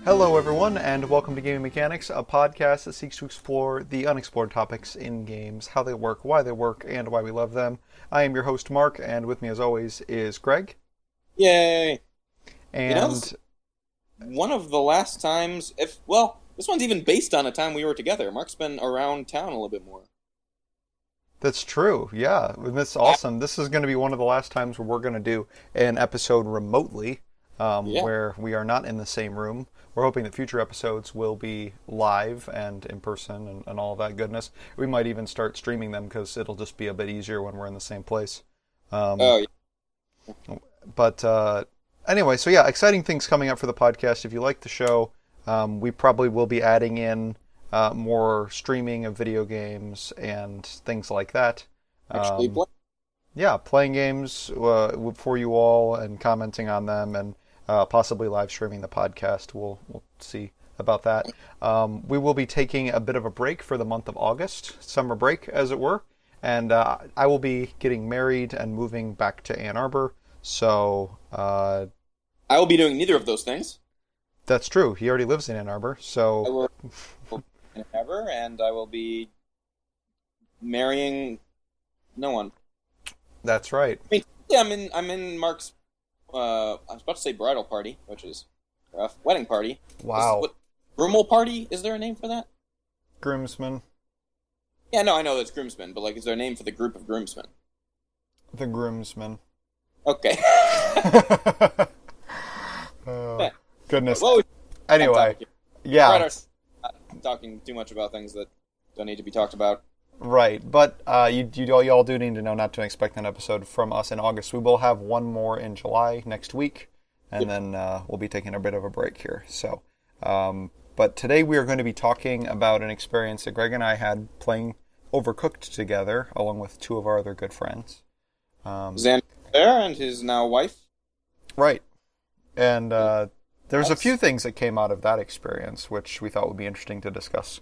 Hello, everyone, and welcome to Gaming Mechanics, a podcast that seeks to explore the unexplored topics in games, how they work, and why we love them. I am your host, Mark, and with me, as always, is Greg. Yay! And One of the last times, this one's even based on a time we were together. Mark's been around town a little bit more. that's true, yeah. And that's awesome. This is going to be one of the last times where we're going to do an episode remotely, where we are not in the same room. We're hoping that future episodes will be live and in person and all of that goodness. We might even start streaming them because it'll just be a bit easier when we're in the same place. Yeah. But anyway, so yeah, exciting things coming up for the podcast. If you like the show, we probably will be adding in more streaming of video games and things like that. Playing games for you all and commenting on them and possibly live streaming the podcast. We'll see about that. We will be taking a bit of a break for the month of August, summer break, as it were. And I will be getting married and moving back to Ann Arbor. So I will be doing neither of those things. That's true. He already lives in Ann Arbor. So I will in Ann Arbor, and I will be marrying no one. That's right. I mean, yeah, I'm in Mark's. I was about to say bridal party, which is rough. Wedding party. Wow. Groomel party? Is there a name for that? Groomsmen. Yeah, no, I know it's groomsmen, but is there a name for the group of groomsmen? The groomsmen. Okay. Oh, goodness. Well, anyway, yeah. Talking too much about things that don't need to be talked about. Right, but you all do need to know not to expect an episode from us in August. We will have one more in July next week, and then we'll be taking a bit of a break here. So, but today we are going to be talking about an experience that Greg and I had playing Overcooked together, along with two of our other good friends. Xander there and his now wife. Right, and there's a few things that came out of that experience, which we thought would be interesting to discuss.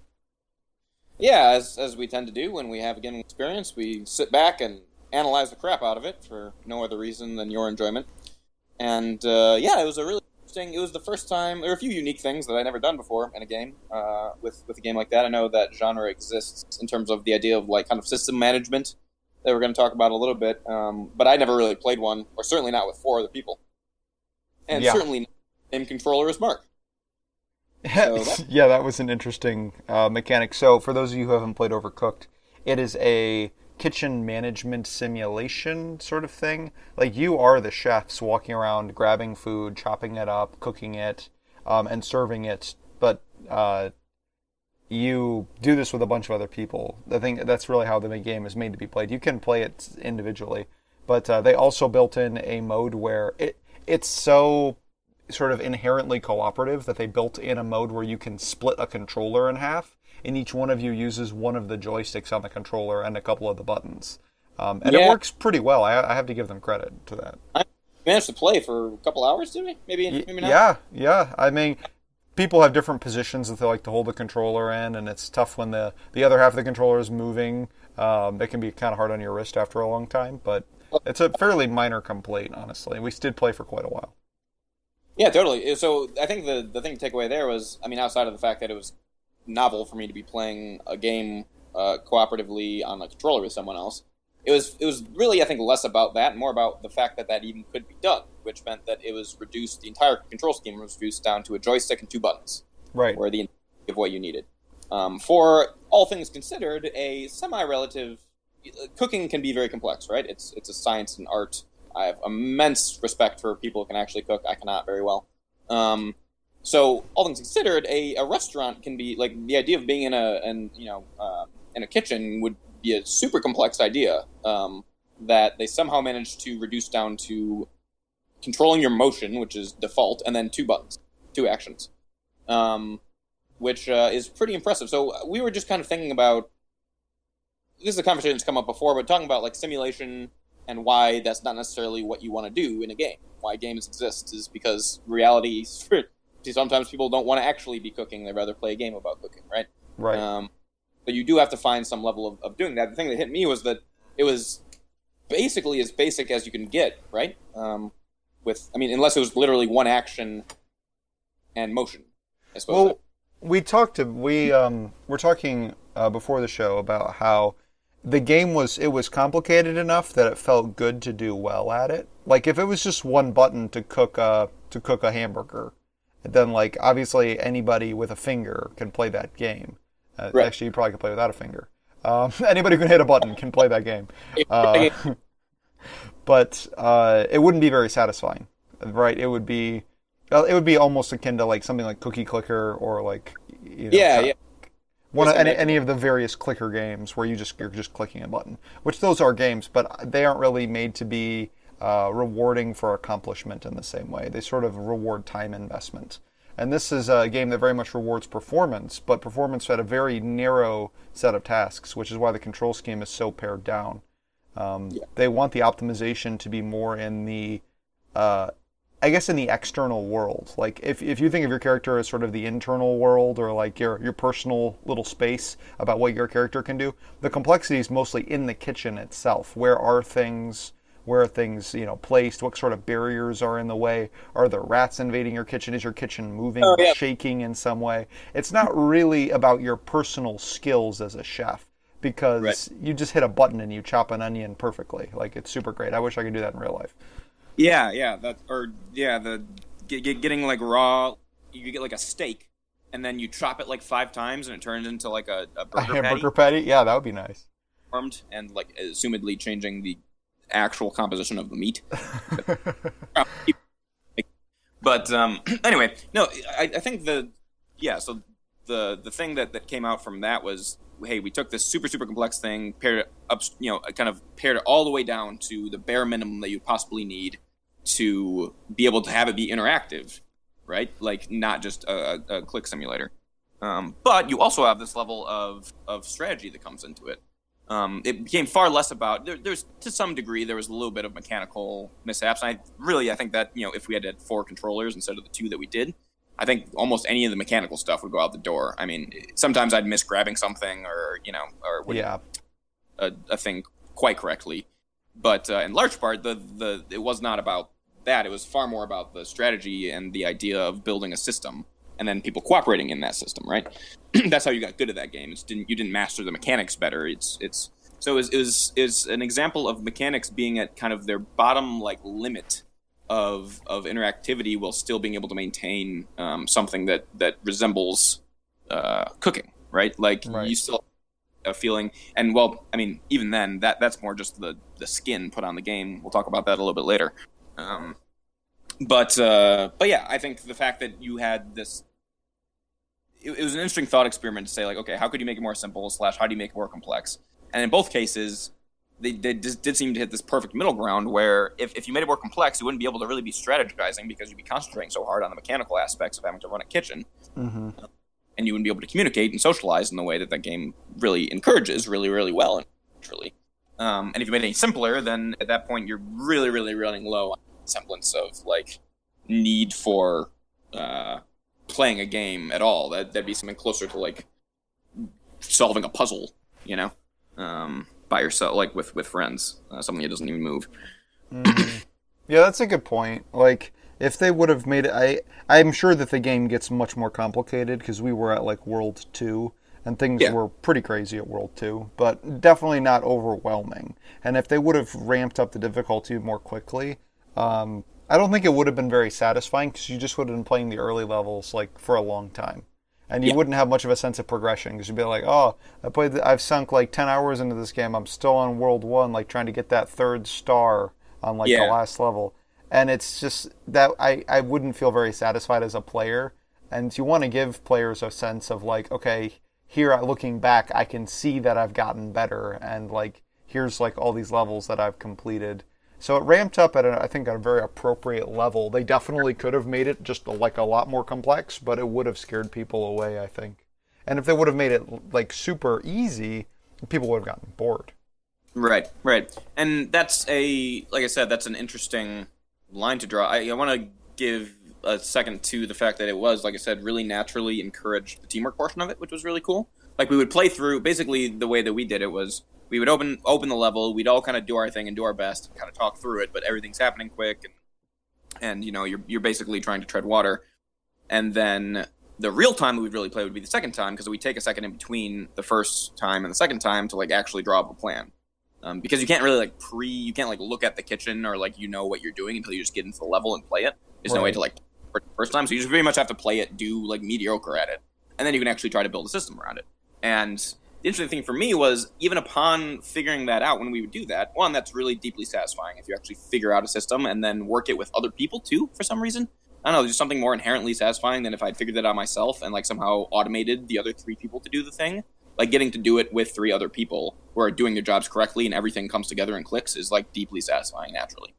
Yeah, as we tend to do when we have a gaming experience, we sit back and analyze the crap out of it for no other reason than your enjoyment. And it was a really interesting. It was the first time. There were a few unique things that I'd never done before in a game. With a game like that, I know that genre exists in terms of the idea of kind of system management that we're going to talk about a little bit. But I never really played one, or certainly not with four other people, and certainly not the same controller as Mark. So yeah, that was an interesting mechanic. So for those of you who haven't played Overcooked, it is a kitchen management simulation sort of thing. You are the chefs walking around, grabbing food, chopping it up, cooking it, and serving it. But you do this with a bunch of other people. I think that's really how the game is made to be played. You can play it individually, but they also built in a mode where it's so sort of inherently cooperative that they built in a mode where you can split a controller in half, and each one of you uses one of the joysticks on the controller and a couple of the buttons. It works pretty well. I have to give them credit to that. I managed to play for a couple hours, did we? Maybe not? Yeah. I mean, people have different positions that they like to hold the controller in, and it's tough when the other half of the controller is moving. It can be kind of hard on your wrist after a long time, but it's a fairly minor complaint, honestly. We did play for quite a while. Yeah, totally. So I think the thing to take away there was, outside of the fact that it was novel for me to be playing a game cooperatively on a controller with someone else, it was really, I think, less about that, more about the fact that even could be done, which meant that it was reduced, the entire control scheme was reduced down to a joystick and two buttons. Right. Or the entirety of what you needed. For all things considered, a semi-relative... Cooking can be very complex, right? It's a science and art. I have immense respect for people who can actually cook. I cannot very well. So, all things considered, a restaurant can be the idea of being in a kitchen would be a super complex idea that they somehow managed to reduce down to controlling your motion, which is default, and then two buttons, two actions, which is pretty impressive. So we were just kind of thinking about, this is a conversation that's come up before, but talking about simulation and why that's not necessarily what you want to do in a game. Why games exist is because reality, sometimes people don't want to actually be cooking. They'd rather play a game about cooking, right? Right. But you do have to find some level of doing that. The thing that hit me was that it was basically as basic as you can get, right? Unless it was literally one action and motion. I suppose. Well, we're talking before the show about how the game was complicated enough that it felt good to do well at it. Like if it was just one button to cook a hamburger, then like obviously anybody with a finger can play that game. Right. Actually, you probably could play without a finger. Anybody who can hit a button can play that game. But it wouldn't be very satisfying, right? It would be almost akin to like something like Cookie Clicker or like one of any of the various clicker games where you're just clicking a button. Which those are games, but they aren't really made to be rewarding for accomplishment in the same way. They sort of reward time investment. And this is a game that very much rewards performance, but performance at a very narrow set of tasks, which is why the control scheme is so pared down. They want the optimization to be more in the, I guess, in the external world. Like if you think of your character as sort of the internal world or like your personal little space about what your character can do, the complexity is mostly in the kitchen itself. Where are things placed? What sort of barriers are in the way? Are there rats invading your kitchen? Is your kitchen moving or shaking in some way? It's not really about your personal skills as a chef because you just hit a button and you chop an onion perfectly. Like it's super great. I wish I could do that in real life. Getting like raw, you get like a steak and then you chop it like 5 times and it turns into like a hamburger patty. Yeah, that would be nice. And like assumedly changing the actual composition of the meat. But anyway, no, I think the thing that came out from that was, hey, we took this super complex thing, paired it up, kind of paired it all the way down to the bare minimum that you possibly need to be able to have it be interactive, right? Like not just a click simulator. But you also have this level of strategy that comes into it. It became far less about there's to some degree there was a little bit of mechanical mishaps. And I think that if we had 4 controllers instead of the 2 that we did, I think almost any of the mechanical stuff would go out the door. I mean, sometimes I'd miss grabbing something or wouldn't a thing quite correctly. But in large part, it was not about that. It was far more about the strategy and the idea of building a system and then people cooperating in that system, right? That's how you got good at that game. You didn't master the mechanics better. So it was an example of mechanics being at kind of their bottom like limit of interactivity while still being able to maintain something that resembles cooking, right? Like you still have a feeling, and well, I mean, even then that's more just the skin put on the game. We'll talk about that a little bit later. But yeah, I think the fact that you had this, it was an interesting thought experiment to say, like, okay, how could you make it more simple / how do you make it more complex? And in both cases, they did seem to hit this perfect middle ground where if you made it more complex, you wouldn't be able to really be strategizing because you'd be concentrating so hard on the mechanical aspects of having to run a kitchen. Mm-hmm. And you wouldn't be able to communicate and socialize in the way that game really encourages really, really well, naturally. And if you made it any simpler, then at that point, you're really, really running low on semblance of like need for playing a game at all. That'd be something closer to like solving a puzzle, by yourself, like with friends, something that doesn't even move. Mm-hmm. Yeah, that's a good point. Like if they would have made it, I'm sure that the game gets much more complicated because we were at like World 2 and things were pretty crazy at World 2, but definitely not overwhelming. And if they would have ramped up the difficulty more quickly, I don't think it would have been very satisfying because you just would have been playing the early levels like for a long time. And you wouldn't have much of a sense of progression because you'd be like, oh, I've sunk like 10 hours into this game. I'm still on World 1, like trying to get that 3rd star on like the last level. And it's just that I wouldn't feel very satisfied as a player. And you want to give players a sense of like, okay, here looking back, I can see that I've gotten better. And like, here's like all these levels that I've completed. So it ramped up at, I think, at a very appropriate level. They definitely could have made it just like a lot more complex, but it would have scared people away, I think. And if they would have made it like super easy, people would have gotten bored. Right. And that's like I said, that's an interesting line to draw. I want to give a second to the fact that it was, like I said, really naturally encouraged the teamwork portion of it, which was really cool. Like we would play through, basically the way that we did it was, we would open the level. We'd all kind of do our thing and do our best, and kind of talk through it. But everything's happening quick, and you're basically trying to tread water. And then The real time that we'd really play would be the second time, because we take a second in between the first time and the second time to like actually draw up a plan. Because you can't really you can't like look at the kitchen or like what you're doing until you just get into the level and play it. There's no way to like first time, so you just very much have to play it, do like mediocre at it, and then you can actually try to build a system around it. And the interesting thing for me was, even upon figuring that out, when we would do that, one, that's really deeply satisfying if you actually figure out a system and then work it with other people too. For some reason, I don't know, there's something more inherently satisfying than if I'd figured that out myself and like somehow automated the other 3 people to do the thing. Like getting to do it with 3 other people who are doing their jobs correctly and everything comes together and clicks is like deeply satisfying naturally.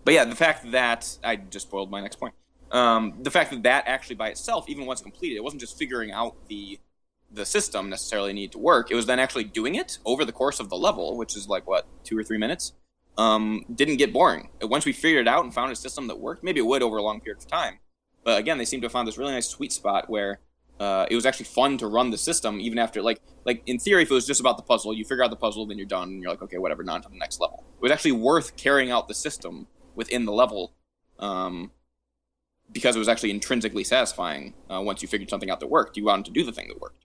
But yeah, the fact that I just spoiled my next point. The fact that actually by itself, even once completed, it wasn't just figuring out the system necessarily needed to work. It was then actually doing it over the course of the level, which is like 2 or 3 minutes. Didn't get boring. Once we figured it out and found a system that worked, maybe it would over a long period of time. But again, they seem to have found this really nice sweet spot where it was actually fun to run the system even after, like in theory, if it was just about the puzzle, you figure out the puzzle, then you're done, and you're like, okay, whatever, on to the next level. It was actually worth carrying out the system within the level, because it was actually intrinsically satisfying once you figured something out that worked. You wanted to do the thing that worked.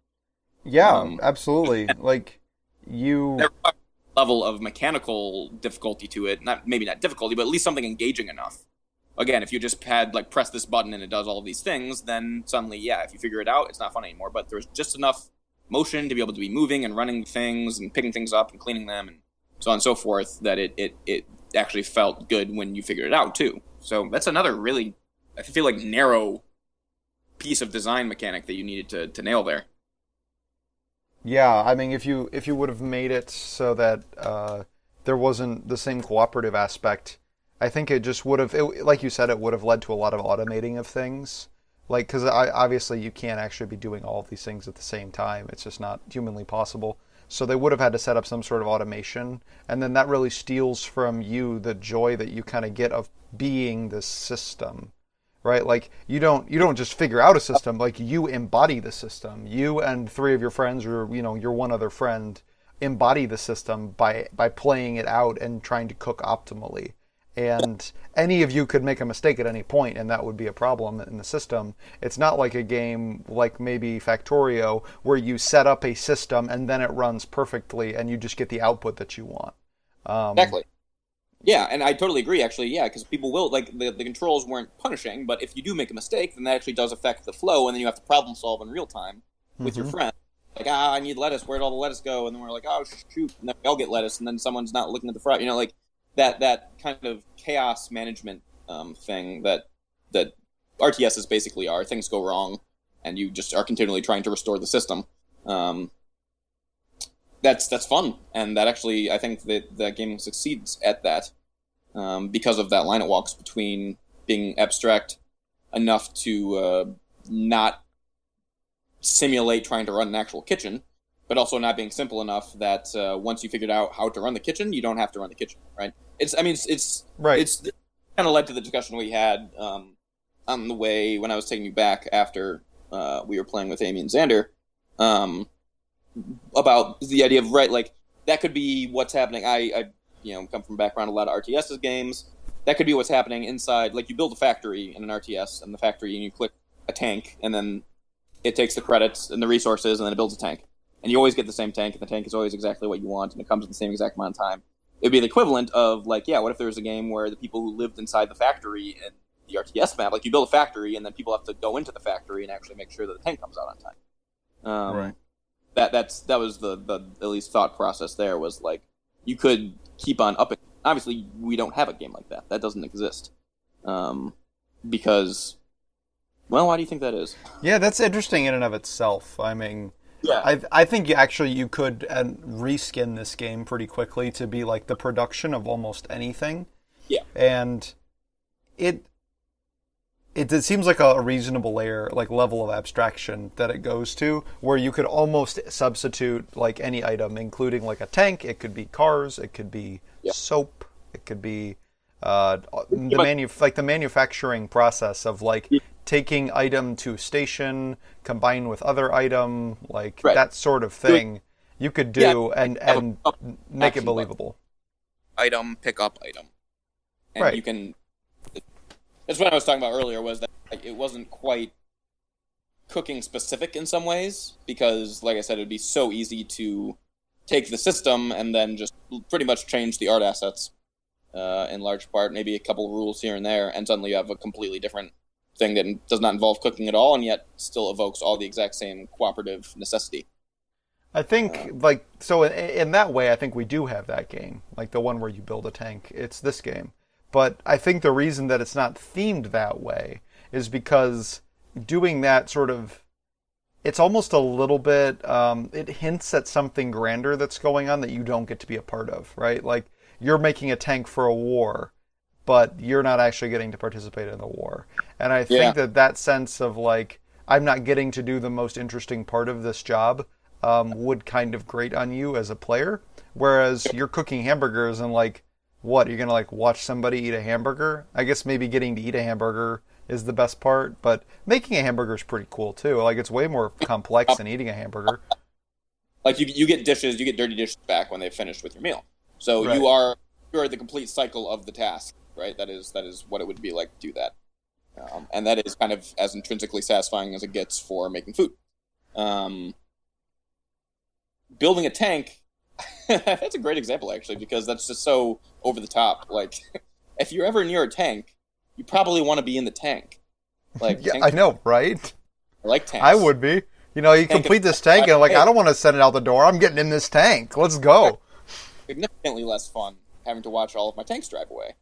Yeah, absolutely. Like, there was a level of mechanical difficulty to it, maybe not difficulty, but at least something engaging enough. Again, if you just had press this button and it does all of these things, then suddenly, if you figure it out, it's not fun anymore. But there's just enough motion to be able to be moving and running things and picking things up and cleaning them and so on and so forth, that it actually felt good when you figured it out too. So that's another really, I feel like, narrow piece of design mechanic that you needed to nail there. Yeah, I mean, if you would have made it so that there wasn't the same cooperative aspect, I think it just would have, like you said, it would have led to a lot of automating of things. Like, because obviously you can't actually be doing all of these things at the same time. It's just not humanly possible. So they would have had to set up some sort of automation, and then that really steals from you the joy that you kind of get of being this system, right? Like, you don't just figure out a system, like, you embody the system. You and 3 of your friends, or your one other friend, embody the system by playing it out and trying to cook optimally. And any of you could make a mistake at any point, and that would be a problem in the system. It's not like a game like maybe Factorio, where you set up a system and then it runs perfectly and you just get the output that you want. Exactly. Yeah, and I totally agree, actually, because people will, like, the controls weren't punishing, but if you do make a mistake, then that actually does affect the flow, and then you have to problem solve in real time with your friend. Like, I need lettuce, where'd all the lettuce go? And then we're like, oh, shoot, and then we all get lettuce, and then someone's not looking at the fry, like, that kind of chaos management thing that RTSs basically are. Things go wrong, and you just are continually trying to restore the system. That's fun, and that actually, I think that game succeeds at that because of that line it walks between being abstract enough to not simulate trying to run an actual kitchen, but also not being simple enough that once you figured out how to run the kitchen, you don't have to run the kitchen, right? It's right. It's kind of led to the discussion we had on the way when I was taking you back after we were playing with Amy and Xander, about the idea of, like, that could be what's happening. I come from a background a lot of RTS games. That could be what's happening inside. Like, you build a factory in an RTS, and the factory, and you click a tank, and then it takes the credits and the resources, and then it builds a tank. And you always get the same tank, and the tank is always exactly what you want, and it comes in the same exact amount of time. It would be the equivalent of, like, what if there was a game where the people who lived inside the factory and the RTS map, like, you build a factory, and then people have to go into the factory and actually make sure that the tank comes out on time. Right. That was the at least thought process there, was like, you could keep on upping. Obviously, we don't have a game like that. That doesn't exist. Because, well, why do you think that is? Yeah, that's interesting in and of itself. I mean, yeah. I think you could reskin this game pretty quickly to be like the production of almost anything. Yeah. And it seems like a reasonable level of abstraction that it goes to, where you could almost substitute like any item, including like a tank. It could be cars. It could be soap. It could be the manufacturing process of like taking item to station, combine with other item, like that sort of thing. You could do and make it believable. Item, pick up item, and you can. That's what I was talking about earlier, was that, like, it wasn't quite cooking specific in some ways, because, like I said, it'd be so easy to take the system and then just pretty much change the art assets in large part, maybe a couple of rules here and there, and suddenly you have a completely different thing that does not involve cooking at all, and yet still evokes all the exact same cooperative necessity. I think, like, so in that way, I think we do have that game, like the one where you build a tank. It's this game. But I think the reason that it's not themed that way is because doing that sort of, it's almost a little bit, it hints at something grander that's going on that you don't get to be a part of, right? Like, you're making a tank for a war, but you're not actually getting to participate in the war. And I think that sense of, like, I'm not getting to do the most interesting part of this job would kind of grate on you as a player. Whereas you're cooking hamburgers and, like, what, you're going to, like, watch somebody eat a hamburger? I guess maybe getting to eat a hamburger is the best part, but making a hamburger is pretty cool, too. Like, it's way more complex than eating a hamburger. Like, you get dirty dishes back when they've finished with your meal. So Right. you're the complete cycle of the task, right? That is what it would be like to do that. And that is kind of as intrinsically satisfying as it gets for making food. Building a tank, that's a great example, actually, because that's just so over the top. Like, if you're ever near a tank, you probably want to be in the tank. Like, Yeah, I know, right? I like tanks. I would be. You know, you complete this tank and I'm like, I don't want to send it out the door. I'm getting in this tank. Let's go. Significantly less fun having to watch all of my tanks drive away,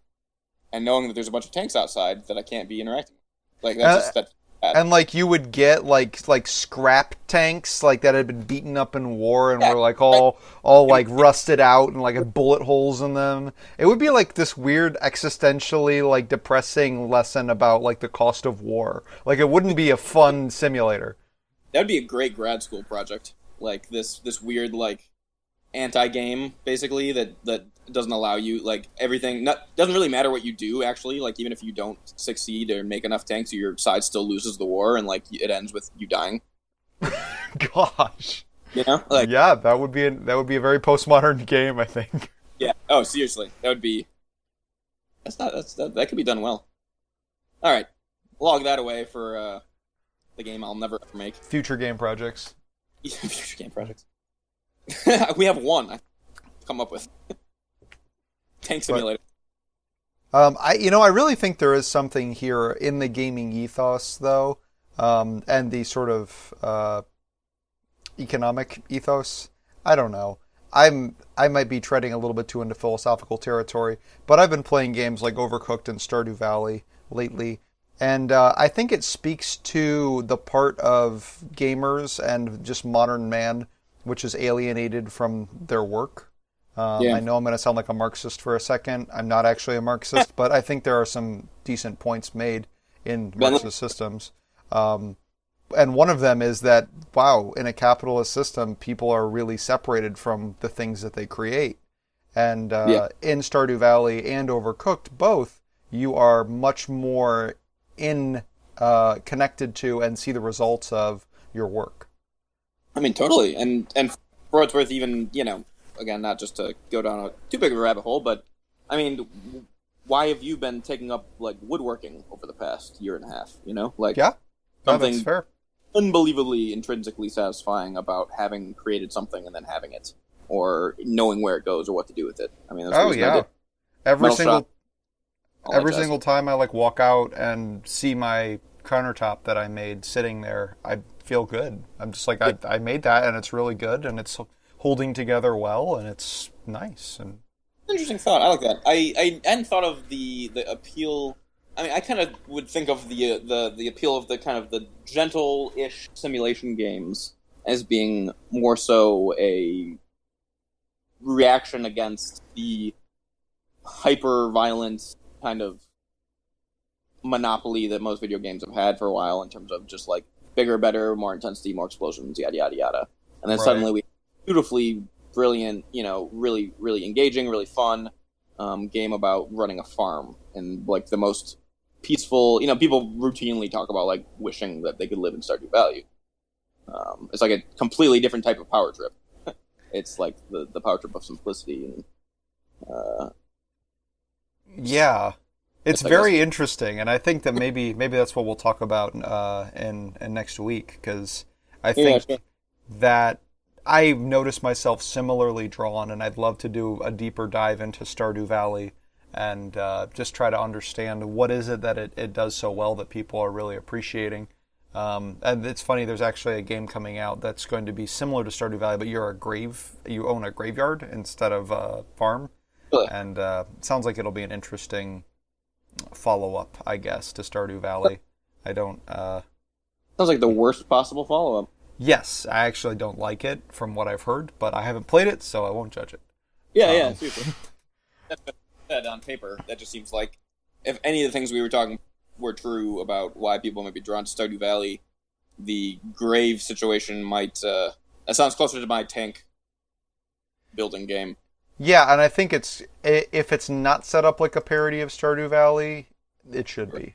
and knowing that there's a bunch of tanks outside that I can't be interacting with. Like, that's just that's bad. And like you would get like scrap tanks like that had been beaten up in war and were like all like rusted out and like had bullet holes in them. It would be like this weird existentially like depressing lesson about like the cost of war. Like, it wouldn't be a fun simulator. That would be a great grad school project. Like this weird like anti-game basically that doesn't allow you, like, everything doesn't really matter what you do, actually. Like, even if you don't succeed or make enough tanks, your side still loses the war, and like it ends with you dying. Gosh. You know? Like, yeah, that would be a very postmodern game, I think. Yeah. Oh, seriously. That would be that could be done well. All right. Log that away for the game I'll never ever make. Future game projects. Future game projects. We have one I come up with. Tank Simulator. I really think there is something here in the gaming ethos, though, and the sort of economic ethos. I don't know. I might be treading a little bit too into philosophical territory, but I've been playing games like Overcooked and Stardew Valley lately, and I think it speaks to the part of gamers and just modern man which is alienated from their work. I know I'm going to sound like a Marxist for a second. I'm not actually a Marxist, but I think there are some decent points made in Marxist systems. And one of them is that, wow, in a capitalist system, people are really separated from the things that they create. And in Stardew Valley and Overcooked, both, you are much more connected to and see the results of your work. I mean, totally. And for what it's worth, even, again, not just to go down too big of a rabbit hole, but, I mean, why have you been taking up, like, woodworking over the past year and a half, Like, yeah, something that's fair. Unbelievably intrinsically satisfying about having created something and then having it, or knowing where it goes or what to do with it. I mean, that's the reason I did. Every Metal single time I, like, walk out and see my countertop that I made sitting there, I feel good. I'm just like, I made that, and it's really good, and it's holding together well, and it's nice. And interesting thought. I like that. I hadn't thought of the appeal. I mean, I kind of would think of the appeal of the kind of the gentle-ish simulation games as being more so a reaction against the hyper-violent kind of monopoly that most video games have had for a while in terms of just like bigger, better, more intensity, more explosions, yada, yada, yada. And then suddenly we beautifully brilliant, really, really engaging, really fun game about running a farm and like the most peaceful. People routinely talk about like wishing that they could live in Stardew Valley. It's like a completely different type of power trip. It's like the power trip of simplicity. And yeah, It's very interesting, and I think that maybe that's what we'll talk about in next week, because I Yeah, think sure. that I noticed myself similarly drawn, and I'd love to do a deeper dive into Stardew Valley and just try to understand what is it that it does so well that people are really appreciating. And it's funny, there's actually a game coming out that's going to be similar to Stardew Valley, but you own a graveyard instead of a farm, Really. and it sounds like it'll be an interesting follow-up, I guess, to Stardew Valley. I don't. Sounds like the worst possible follow-up. Yes, I actually don't like it from what I've heard, but I haven't played it, so I won't judge it. Yeah, seriously. That on paper, that just seems like if any of the things we were talking were true about why people might be drawn to Stardew Valley, the grave situation might. That sounds closer to my tank building game. Yeah, and I think if it's not set up like a parody of Stardew Valley, it should be,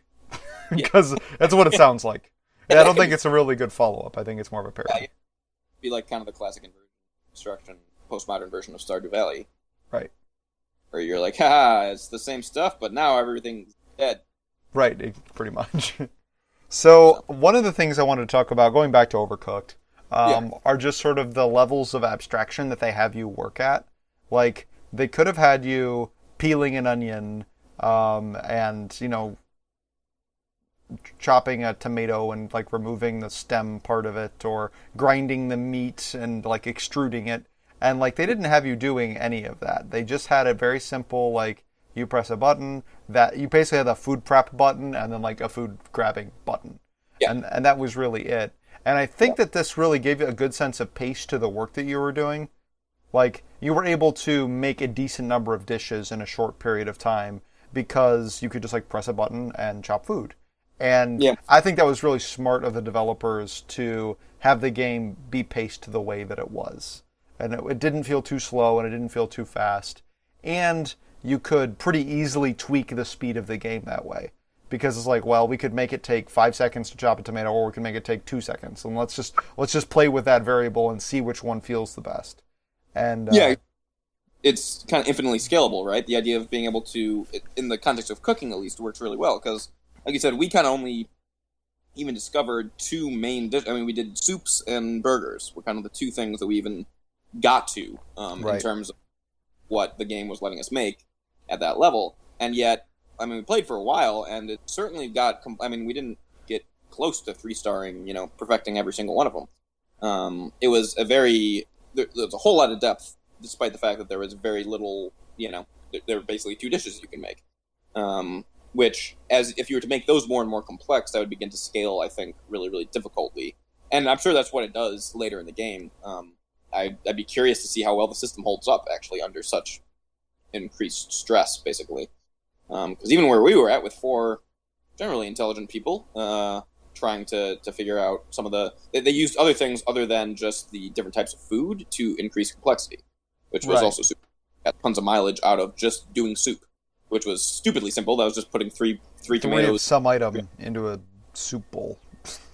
because that's what it sounds like. Yeah, I don't think it's a really good follow-up. I think it's more of a parody. It'd be like kind of the classic inversion construction, postmodern version of Stardew Valley. Right. Where you're like, haha, it's the same stuff, but now everything's dead. Right, pretty much. So, one of the things I wanted to talk about, going back to Overcooked, are just sort of the levels of abstraction that they have you work at. Like, they could have had you peeling an onion, and, chopping a tomato and, like, removing the stem part of it, or grinding the meat and, like, extruding it. And, like, they didn't have you doing any of that. They just had a very simple, like, you press a button, that you basically had a food prep button and then, like, a food grabbing button. Yeah. And that was really it. And I think that this really gave you a good sense of pace to the work that you were doing. Like, you were able to make a decent number of dishes in a short period of time because you could just, like, press a button and chop food. And I think that was really smart of the developers to have the game be paced the way that it was. And it didn't feel too slow and it didn't feel too fast. And you could pretty easily tweak the speed of the game that way. Because it's like, well, we could make it take 5 seconds to chop a tomato, or we can make it take 2 seconds. And let's just play with that variable and see which one feels the best. And it's kind of infinitely scalable, right? The idea of being able to, in the context of cooking at least, works really well. Because, like you said, we kind of only even discovered two main dishes. I mean, we did soups and burgers were kind of the two things that we even got to in terms of what the game was letting us make at that level. And yet, I mean, we played for a while, and it certainly got. I mean, we didn't get close to 3-starring, perfecting every single one of them. It was a very. There's a whole lot of depth, despite the fact that there was very little. There were basically 2 dishes you can make. Which, as if you were to make those more and more complex, that would begin to scale, I think, really, really difficultly. And I'm sure that's what it does later in the game. I'd be curious to see how well the system holds up, actually, under such increased stress, basically. Because even where we were at with 4 generally intelligent people trying to figure out some of the... They used other things other than just the different types of food to increase complexity, which was also super. Got tons of mileage out of just doing soup, which was stupidly simple. That was just putting three tomatoes... of some item into a soup bowl.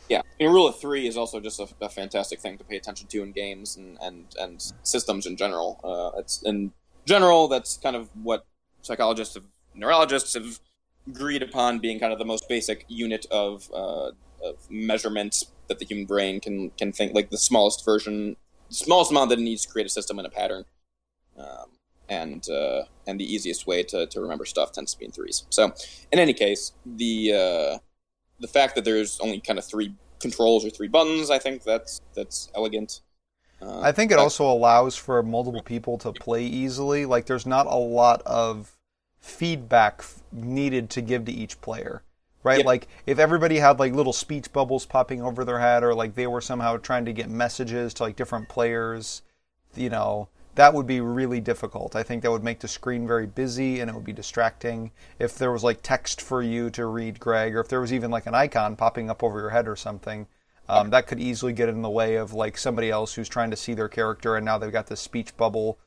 Yeah, a rule of 3 is also just a fantastic thing to pay attention to in games and systems in general. In general, that's kind of what psychologists have... Neurologists have agreed upon being kind of the most basic unit of measurement that the human brain can think, like the smallest amount that it needs to create a system and a pattern, and the easiest way to remember stuff tends to be in 3s. So, in any case, the fact that there's only kind of 3 controls or 3 buttons, I think that's elegant. I think it also allows for multiple people to play easily. Like, there's not a lot of feedback needed to give to each player, right? Yep. Like, if everybody had, like, little speech bubbles popping over their head, or, like, they were somehow trying to get messages to, like, different players, that would be really difficult. I think that would make the screen very busy, and it would be distracting. If there was, like, text for you to read, Greg, or if there was even, like, an icon popping up over your head or something, that could easily get in the way of, like, somebody else who's trying to see their character, and now they've got this speech bubble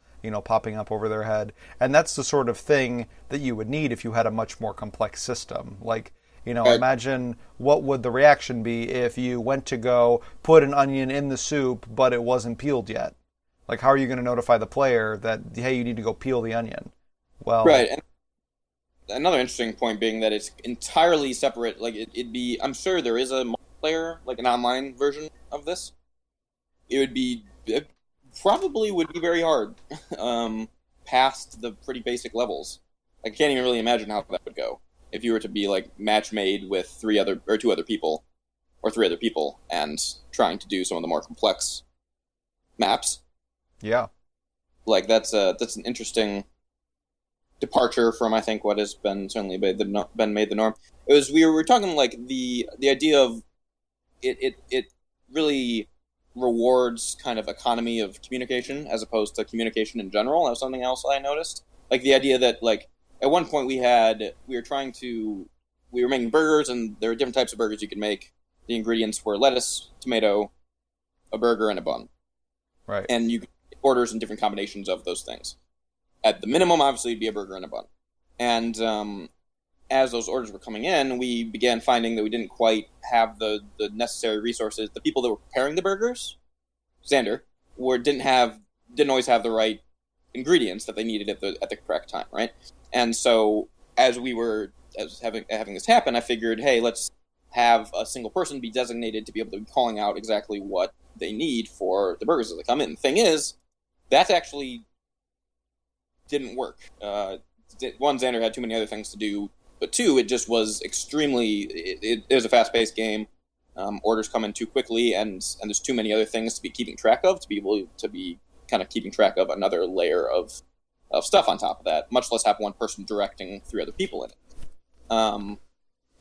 popping up over their head. And that's the sort of thing that you would need if you had a much more complex system. Like, imagine what would the reaction be if you went to go put an onion in the soup, but it wasn't peeled yet. Like, how are you going to notify the player that, hey, you need to go peel the onion? Well, right. And another interesting point being that it's entirely separate. Like it'd be, I'm sure there is a multiplayer, like an online version of this. It probably would be very hard, past the pretty basic levels. I can't even really imagine how that would go if you were to be like match made with two other people, or three other people, and trying to do some of the more complex maps. Yeah, Like that's an interesting departure from, I think, what has been certainly been made the norm. We were talking like the idea of it really rewards kind of economy of communication as opposed to communication in general. That was something else I noticed. Like the idea that like at one point we were making burgers, and there were different types of burgers you could make. The ingredients were lettuce, tomato, a burger, and a bun. right. And you could get orders in different combinations of those things. At the minimum, obviously, it'd be a burger and a bun. And as those orders were coming in, we began finding that we didn't quite have the necessary resources. The people that were preparing the burgers, Xander, didn't always have the right ingredients that they needed at the correct time, right? And so as having this happen, I figured, hey, let's have a single person be designated to be able to be calling out exactly what they need for the burgers as they come in. The thing is, that actually didn't work. One, Xander had too many other things to do, but two, it just was it was a fast-paced game. Orders come in too quickly, and there's too many other things to be keeping track of to be able to be kind of keeping track of another layer of stuff on top of that, much less have one person directing three other people in it.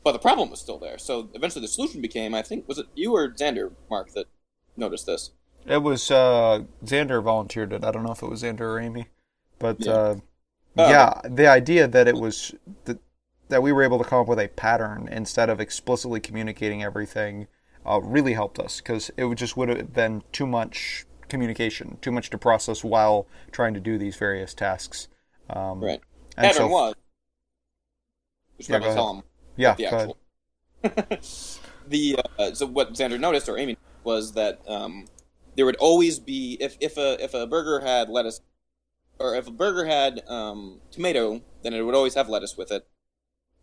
But the problem was still there. So eventually the solution became, I think, was it you or Xander, Mark, that noticed this? It was Xander volunteered it. I don't know if it was Xander or Amy, but the idea that it was that we were able to come up with a pattern instead of explicitly communicating everything really helped us, because it would have been too much communication, too much to process while trying to do these various tasks. Right. And Pattern was. Yeah, go ahead. Tell him. Yeah, the go actual. ahead. So what Xander noticed, or Amy, was that there would always be if a burger had lettuce, or if a burger had tomato, then it would always have lettuce with it.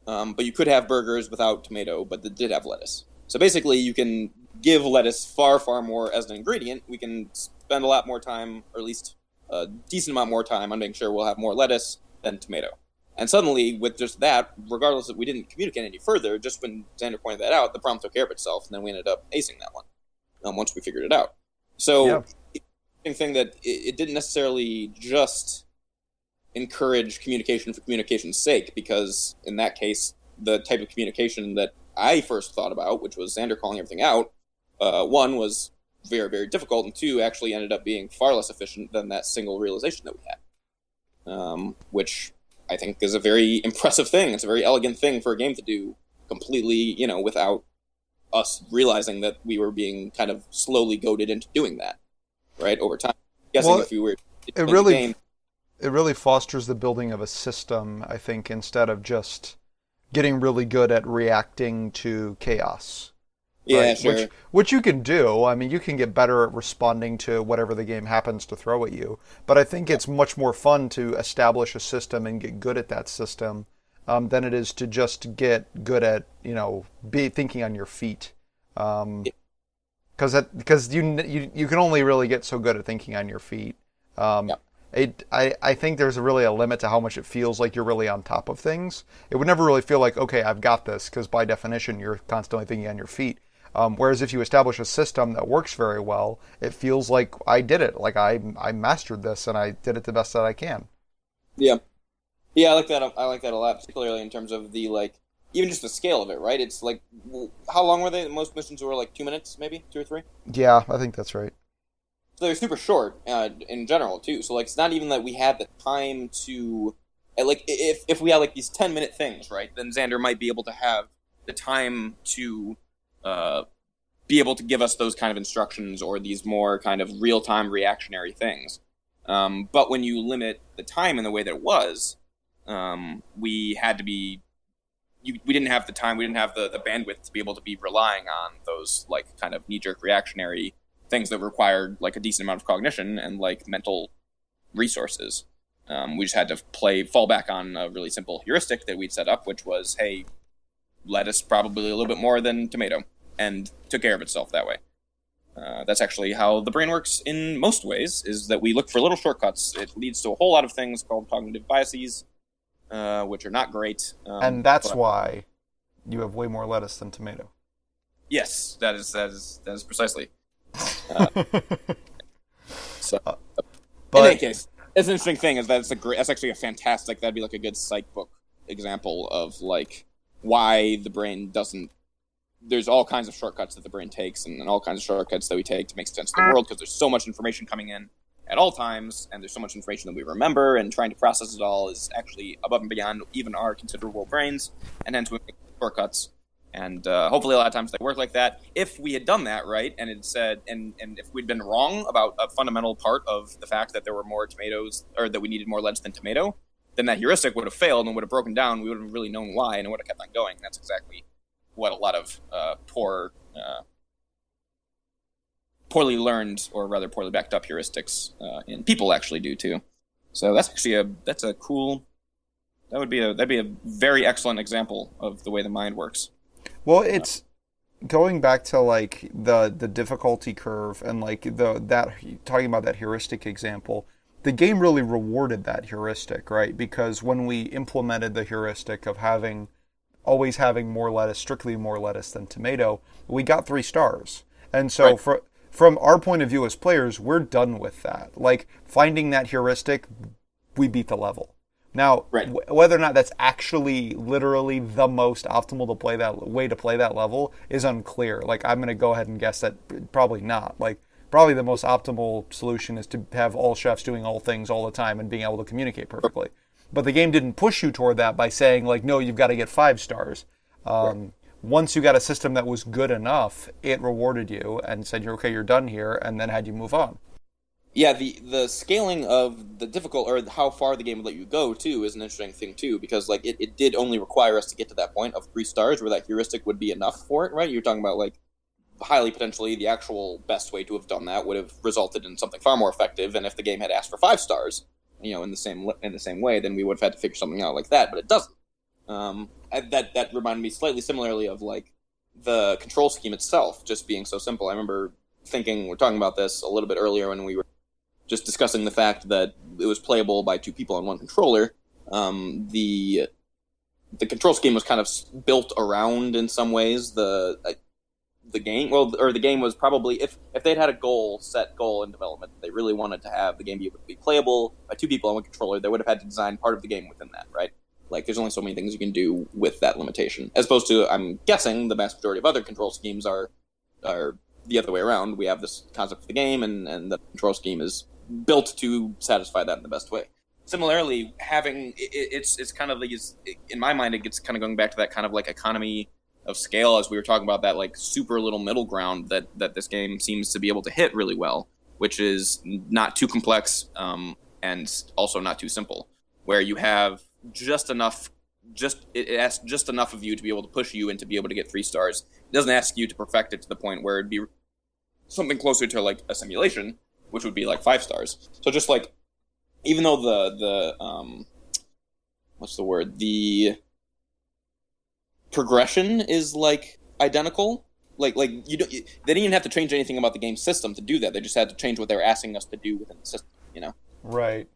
But you could have burgers without tomato, but that did have lettuce. So basically, you can give lettuce far, far more as an ingredient. We can spend a lot more time, or at least a decent amount more time, on making sure we'll have more lettuce than tomato. And suddenly, with just that, regardless that we didn't communicate any further, just when Xander pointed that out, the problem took care of itself, and then we ended up acing that one once we figured it out. So, the thing that it didn't necessarily just encourage communication for communication's sake, because in that case, the type of communication that I first thought about, which was Xander calling everything out, one, was very, very difficult, and two, actually ended up being far less efficient than that single realization that we had, which I think is a very impressive thing. It's a very elegant thing for a game to do completely, without us realizing that we were being kind of slowly goaded into doing that, right, over time. Guessing if we were it really fosters the building of a system, I think, instead of just getting really good at reacting to chaos. Yeah, right? sure. Which you can do. I mean, you can get better at responding to whatever the game happens to throw at you. But I think it's much more fun to establish a system and get good at that system than it is to just get good at, be thinking on your feet. Because you can only really get so good at thinking on your feet. I think there's really a limit to how much it feels like you're really on top of things. It would never really feel like, okay, I've got this, because by definition, you're constantly thinking on your feet. Whereas if you establish a system that works very well, it feels like I did it. Like I mastered this and I did it the best that I can. Yeah. Yeah, I like that. I like that a lot, particularly in terms of the, even just the scale of it, right? It's like, how long were they? Most missions were 2 minutes, maybe 2 or 3. Yeah, I think that's right. So they're super short in general too. So it's not even that we had the time to, if we had these 10-minute things, right? Then Xander might be able to have the time to be able to give us those kind of instructions or these more kind of real-time reactionary things. But when you limit the time in the way that it was, we had to be. We didn't have the time. We didn't have the bandwidth to be able to be relying on those kind of knee-jerk reactionary things that required a decent amount of cognition and mental resources. We just had to fall back on a really simple heuristic that we'd set up, which was, hey, lettuce probably a little bit more than tomato, and took care of itself that way. That's actually how the brain works in most ways, is that we look for little shortcuts. It leads to a whole lot of things called cognitive biases, which are not great. And that's why you have way more lettuce than tomato. Yes, that is precisely. In any case, it's an interesting thing is that that's actually a fantastic, that'd be like a good psych book example of like why the brain doesn't, there's all kinds of shortcuts that the brain takes and all kinds of shortcuts that we take to make sense of the world, because there's so much information coming in at all times, and there's so much information that we remember, and trying to process it all is actually above and beyond even our considerable brains, and hence we make shortcuts. And hopefully a lot of times they work like that. If we had done that right, and it said, and if we'd been wrong about a fundamental part of the fact that there were more tomatoes, or that we needed more lettuce than tomato, then that heuristic would have failed and would have broken down. We would have really known why, and it would have kept on going. That's exactly what a lot of poorly learned, or rather poorly backed up heuristics in people actually do too. So that's actually that'd be a very excellent example of the way the mind works. Well, it's going back to like the difficulty curve and like talking about that heuristic example. The game really rewarded that heuristic, right? Because when we implemented the heuristic of always having more lettuce, strictly more lettuce than tomato, we got 3 stars. And so from our point of view as players, we're done with that. Like finding that heuristic, we beat the level. Now, whether or not that's actually literally the most optimal to play that way to play that level is unclear. Like, I'm going to go ahead and guess that probably not. Like, probably the most optimal solution is to have all chefs doing all things all the time and being able to communicate perfectly. But the game didn't push you toward that by saying, like, no, you've got to get 5 stars. Once you got a system that was good enough, it rewarded you and said, okay, you're done here, and then had you move on. Yeah, the scaling of the difficult, or how far the game would let you go, too, is an interesting thing, too, because like it did only require us to get to that point of 3 stars where that heuristic would be enough for it, right? You're talking about, like, highly potentially the actual best way to have done that would have resulted in something far more effective, and if the game had asked for 5 stars, in the same way, then we would have had to figure something out like that, but it doesn't. That reminded me slightly similarly of, like, the control scheme itself just being so simple. I remember we're talking about this a little bit earlier when we were just discussing the fact that it was playable by 2 people on one controller. The control scheme was kind of built around, in some ways, the game. Well, or the game was probably, if they'd had a set goal in development, they really wanted to have the game be able to be playable by 2 people on one controller, they would have had to design part of the game within that, right? Like, there's only so many things you can do with that limitation. As opposed to, I'm guessing, the vast majority of other control schemes are the other way around. We have this concept of the game, and the control scheme is built to satisfy that in the best way. Similarly, having it's kind of these, in my mind, it gets kind of going back to that kind of like economy of scale, as we were talking about, that like super little middle ground that this game seems to be able to hit really well, which is not too complex and also not too simple, where you have just enough. It asks just enough of you to be able to push you and to be able to get 3 stars. It doesn't ask you to perfect it to the point where it'd be something closer to like a simulation, which would be like 5 stars. So just like, even though the progression is like identical, like they didn't even have to change anything about the game system to do that. They just had to change what they were asking us to do within the system, Right.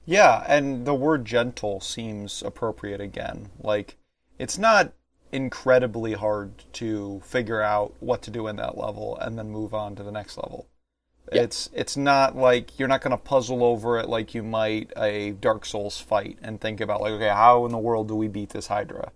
Yeah, and the word gentle seems appropriate again. Like, it's not incredibly hard to figure out what to do in that level and then move on to the next level. Yeah. It's not like you're not going to puzzle over it like you might a Dark Souls fight and think about, like, okay, how in the world do we beat this Hydra?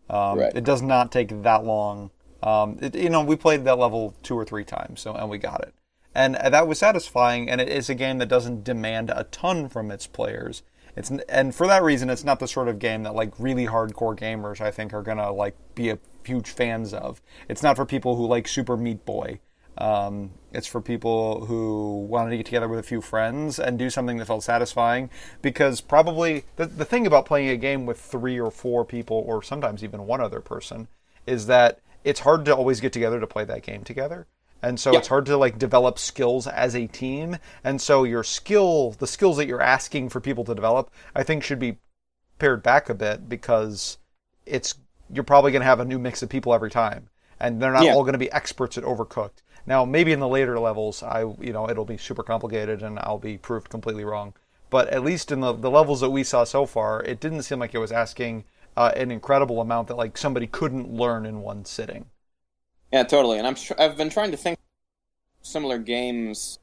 Right. It does not take that long. We played that level 2 or 3 times, and we got it. And that was satisfying, and it is a game that doesn't demand a ton from its players. And for that reason, it's not the sort of game that, like, really hardcore gamers, I think, are going to, like, be huge fans of. It's not for people who like Super Meat Boy. It's for people who wanted to get together with a few friends and do something that felt satisfying, because probably the thing about playing a game with 3 or 4 people, or sometimes even one other person, is that it's hard to always get together to play that game together. And so Yeah. it's hard to like develop skills as a team. And so the skills that you're asking for people to develop, I think should be pared back a bit, because you're probably going to have a new mix of people every time, and they're not Yeah. all going to be experts at Overcooked. Now, maybe in the later levels, it'll be super complicated and I'll be proved completely wrong. But at least in the levels that we saw so far, it didn't seem like it was asking an incredible amount that like somebody couldn't learn in one sitting. Yeah, totally. And I've been trying to think similar games,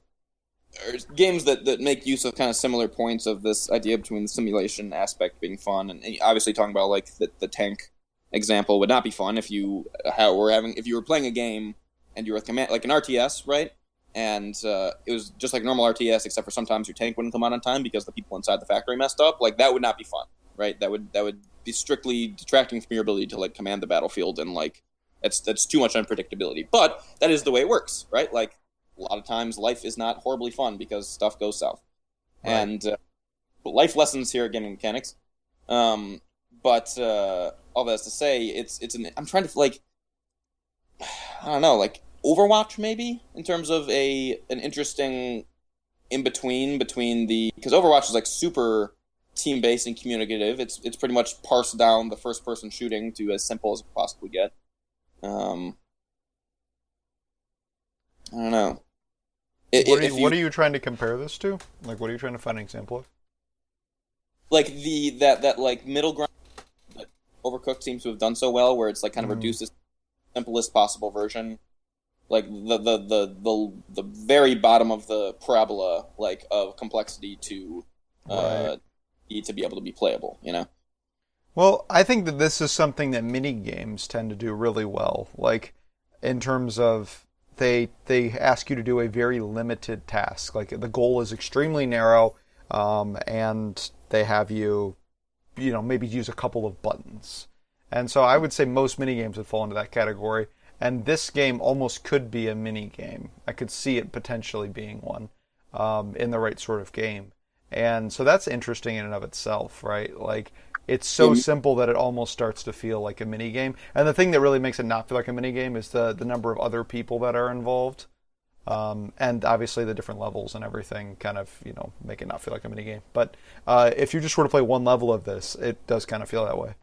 or games that make use of kind of similar points of this idea between the simulation aspect being fun, and obviously talking about like the tank example would not be fun if you were playing a game and you were like an RTS, right? And it was just like normal RTS, except for sometimes your tank wouldn't come out on time because the people inside the factory messed up. Like that would not be fun, right? That would be strictly detracting from your ability to like command the battlefield, and like that's too much unpredictability. But that is the way it works, right? Like a lot of times life is not horribly fun because stuff goes south. Right. And life lessons here at Gaming Mechanics. But all that's to say, I'm trying to like, I don't know, like Overwatch maybe, in terms of an interesting in between because Overwatch is like super team based and communicative. It's pretty much parsed down the first person shooting to as simple as it could possibly get. I don't know. What are you trying to compare this to? Like, what are you trying to find an example of? Like that like middle ground that Overcooked seems to have done so well, where it's like kind of reduced to the simplest possible version, like the very bottom of the parabola, like of complexity to to be able to be playable, you know. Well, I think that this is something that mini games tend to do really well, like in terms of they ask you to do a very limited task. Like the goal is extremely narrow, and they have you maybe use a couple of buttons. And so I would say most mini games would fall into that category. And this game almost could be a mini game. I could see it potentially being one in the right sort of game. And so that's interesting in and of itself, right? Like it's so simple that it almost starts to feel like a mini game. And the thing that really makes it not feel like a mini game is the number of other people that are involved. And obviously the different levels and everything kind of, make it not feel like a mini game. But if you just were to play one level of this, it does kind of feel that way.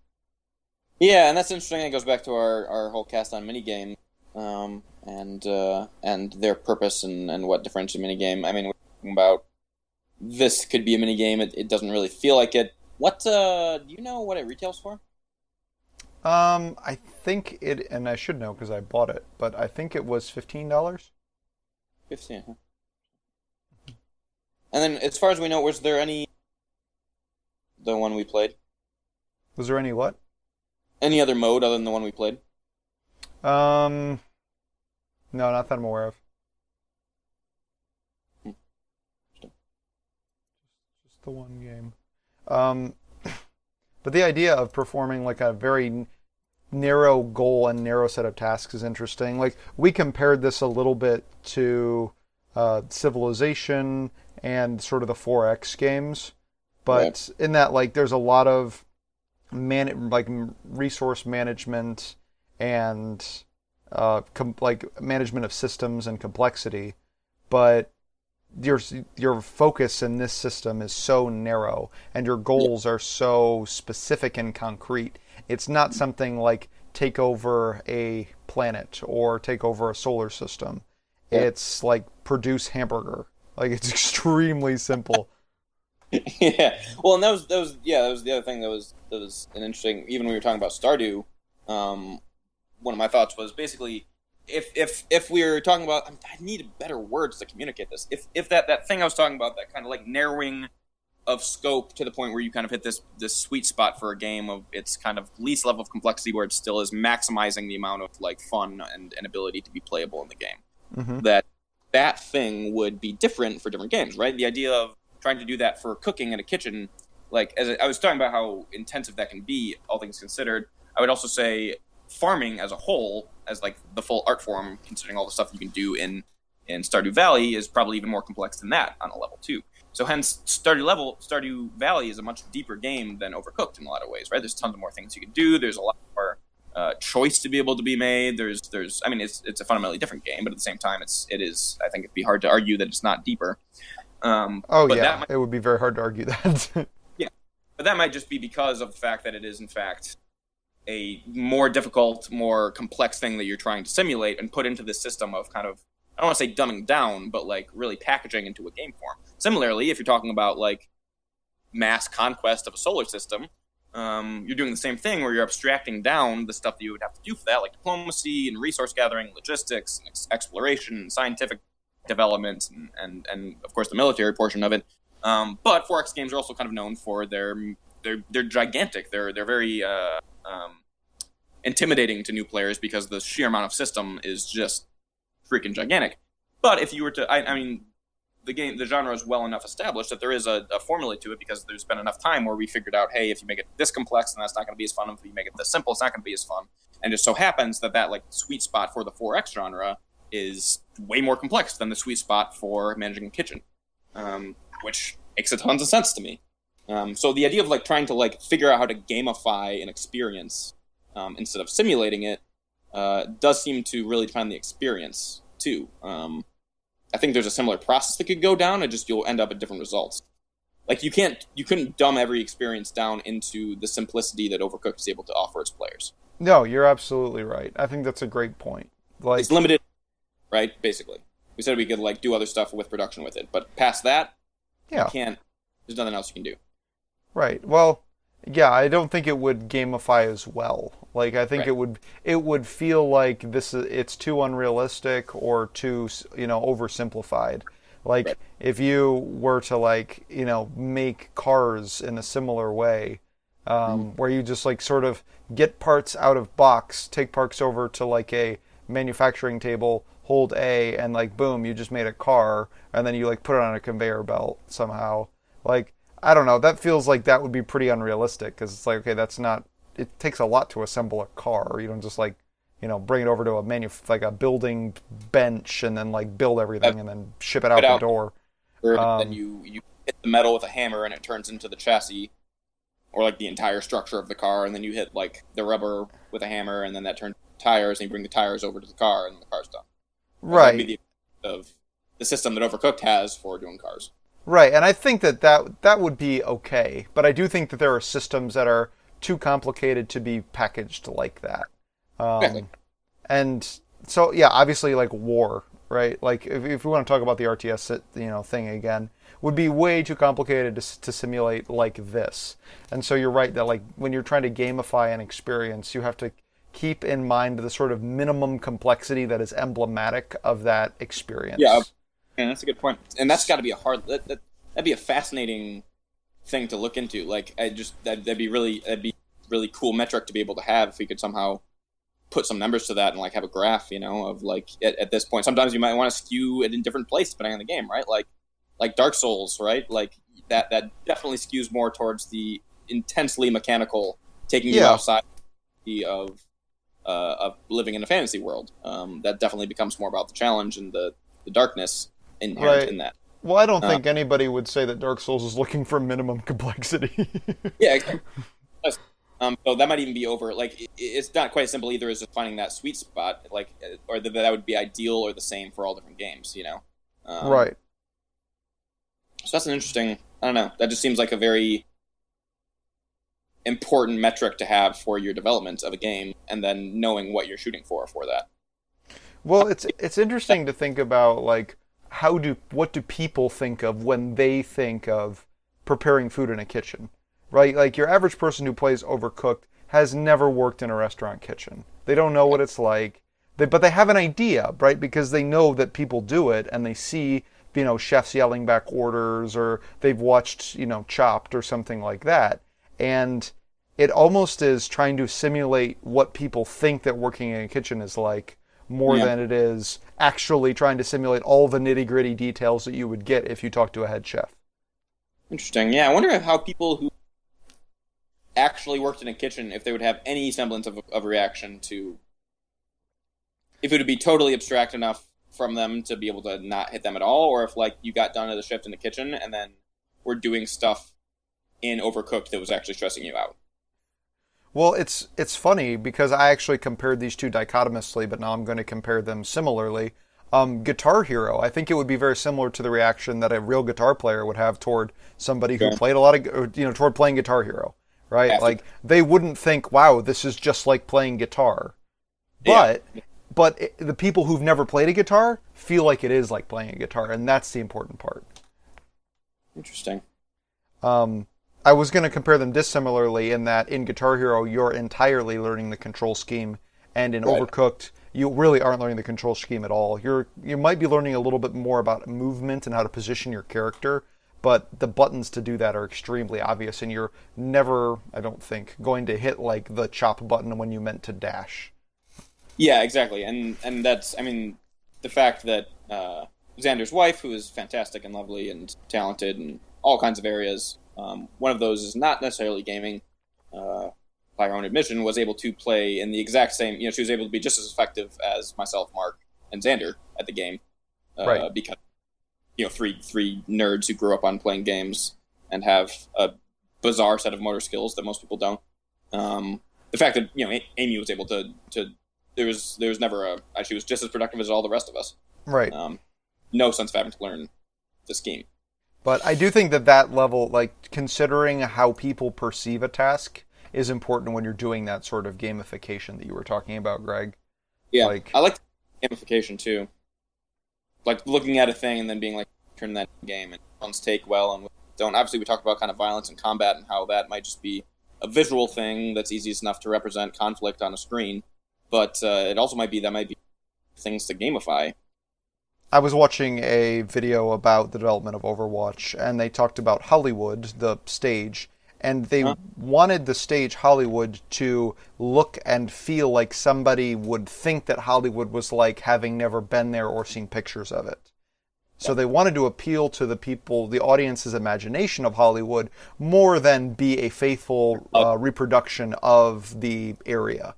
Yeah, and that's interesting. It goes back to our whole cast on minigame, and their purpose and what differentiates a minigame. I mean, we're talking about this could be a minigame. It doesn't really feel like it. What do you know what it retails for? I think it, and I should know because I bought it, but I think it was $15. 15. Huh? And then, as far as we know, was there any the one we played? Was there any what? Any other mode other than the one we played? No, not that I'm aware of. Just the one game. But the idea of performing like a very narrow goal and narrow set of tasks is interesting. Like we compared this a little bit to Civilization and sort of the 4X games, but in that like there's a lot of resource management and management of systems and complexity, but your focus in this system is so narrow and your goals are so specific and concrete. It's not something like take over a planet or take over a solar system. It's like produce hamburger. Like it's extremely simple. Yeah. Well, and that was the other thing that was an interesting. Even when we were talking about Stardew, one of my thoughts was basically if we were talking about, I need better words to communicate this. If that thing I was talking about, that kind of like narrowing of scope to the point where you kind of hit this sweet spot for a game of its kind of least level of complexity, where it still is maximizing the amount of like fun and ability to be playable in the game. Mm-hmm. That thing would be different for different games, right? The idea of trying to do that for cooking in a kitchen, like as I was talking about how intensive that can be, all things considered, I would also say farming as a whole, as like the full art form, considering all the stuff you can do in Stardew Valley, is probably even more complex than that on a level 2. So hence, Stardew Valley is a much deeper game than Overcooked in a lot of ways, right? There's tons of more things you can do. There's a lot more choice to be able to be made. I mean, it's a fundamentally different game, but at the same time, it is. I think it'd be hard to argue that it's not deeper. It would be very hard to argue that. Yeah, but that might just be because of the fact that it is in fact a more difficult, more complex thing that you're trying to simulate and put into this system of kind of, I don't want to say dumbing down, but like really packaging into a game form. Similarly, if you're talking about like mass conquest of a solar system, you're doing the same thing where you're abstracting down the stuff that you would have to do for that, like diplomacy and resource gathering, logistics, and exploration, scientific development, and of course the military portion of it. But 4X games are also kind of known for they're gigantic. They're very intimidating to new players because the sheer amount of system is just freaking gigantic. But if you were to, I mean, the genre is well enough established that there is a formula to it because there's been enough time where we figured out, hey, if you make it this complex, then that's not going to be as fun. If you make it this simple, it's not going to be as fun. And it just so happens that like sweet spot for the 4X genre is way more complex than the sweet spot for managing a kitchen, which makes a tons of sense to me. So the idea of like trying to like figure out how to gamify an experience instead of simulating it does seem to really define the experience too. I think there's a similar process that could go down, and just you'll end up at different results. Like you couldn't dumb every experience down into the simplicity that Overcooked is able to offer its players. No, you're absolutely right. I think that's a great point. Like, it's limited, right? Basically, we said we could like do other stuff with production with it, but past that, you can't. There's nothing else you can do. Right. Well, yeah, I don't think it would gamify as well. Like, I think it would feel like it's too unrealistic or too, oversimplified. Like, if you were to, like, make cars in a similar way, where you just, like, sort of get parts out of box, take parts over to, like, a manufacturing table, hold A, and, like, boom, you just made a car, and then you, like, put it on a conveyor belt somehow. Like, I don't know, that feels like that would be pretty unrealistic, because it's like, okay, it takes a lot to assemble a car. You don't just, like, bring it over to a building bench and then, like, build everything and then ship it out the door. Then you hit the metal with a hammer and it turns into the chassis, or, like, the entire structure of the car, and then you hit, like, the rubber with a hammer, and then that turns tires, and you bring the tires over to the car, and the car's done. Right. That would be the of the system that Overcooked has for doing cars. Right, and I think that would be okay, but I do think that there are systems that are too complicated to be packaged like that. Exactly. And so, yeah, obviously, like, war, right? Like, if we want to talk about the RTS, thing again, would be way too complicated to simulate like this. And so you're right that, like, when you're trying to gamify an experience, you have to keep in mind the sort of minimum complexity that is emblematic of that experience. Yeah, that's a good point. And that's got to be that'd be a fascinating thing to look into. Like, that'd be really cool metric to be able to have if we could somehow put some numbers to that and, like, have a graph, of, like, at this point. Sometimes you might want to skew it in different places depending on the game, right? Like Dark Souls, right? Like, that definitely skews more towards the intensely mechanical, taking you outside of living in a fantasy world. That definitely becomes more about the challenge and the darkness inherent in that. Well, I don't think anybody would say that Dark Souls is looking for minimum complexity. Yeah, exactly. So that might even be over. Like, it's not quite as simple either as just finding that sweet spot, like, or that would be ideal or the same for all different games, Right. So that's an interesting. I don't know. That just seems like a very important metric to have for your development of a game, and then knowing what you're shooting for that. Well, it's interesting to think about, like, what do people think of when they think of preparing food in a kitchen, right? Like, your average person who plays Overcooked has never worked in a restaurant kitchen. They don't know what it's like, but they have an idea, right? Because they know that people do it, and they see, chefs yelling back orders, or they've watched, Chopped or something like that. And it almost is trying to simulate what people think that working in a kitchen is like, more than it is actually trying to simulate all the nitty-gritty details that you would get if you talk to a head chef. Interesting. Yeah, I wonder how people who actually worked in a kitchen, if they would have any semblance of reaction to, if it would be totally abstract enough from them to be able to not hit them at all, or if, like, you got done as a shift in the kitchen and then were doing stuff in Overcooked that was actually stressing you out. Well, it's funny because I actually compared these two dichotomously, but now I'm going to compare them similarly. Guitar Hero, I think it would be very similar to the reaction that a real guitar player would have toward somebody who Sure. played a lot of, toward playing Guitar Hero, right? After, Like they wouldn't think, "Wow, this is just like playing guitar." yeah, But the people who've never played a guitar feel like it is like playing a guitar, and that's the important part. interesting. I was going to compare them dissimilarly in that in Guitar Hero, you're entirely learning the control scheme, and in Right. Overcooked, you really aren't learning the control scheme at all. You might be learning a little bit more about movement and how to position your character, but the buttons to do that are extremely obvious, and you're never, I don't think, going to hit like the chop button when you meant to dash. Yeah, exactly, and that's, I mean, the fact that Xander's wife, who is fantastic and lovely and talented in all kinds of areas, one of those is not necessarily gaming. By her own admission, was able to play in the exact same. She was able to be just as effective as myself, Mark, and Xander at the game, Right. because three nerds who grew up on playing games and have a bizarre set of motor skills that most people don't. The fact that Amy was able to there was never she was just as productive as all the rest of us. Right. No sense of having to learn the scheme. But I do think that level, like considering how people perceive a task, is important when you're doing that sort of gamification that you were talking about, Greg. Yeah, Like, I like gamification too. Like looking at a thing and then being like, turn that into a game, and ones take well and don't. Obviously, we talked about kind of violence and combat and how that might just be a visual thing that's easiest enough to represent conflict on a screen, but it also might be things to gamify. I was watching a video about the development of Overwatch, and they talked about Hollywood, the stage, and they wanted the stage Hollywood to look and feel like somebody would think that Hollywood was like, having never been there or seen pictures of it. So they wanted to appeal to the people, the audience's imagination of Hollywood, more than be a faithful reproduction of the area.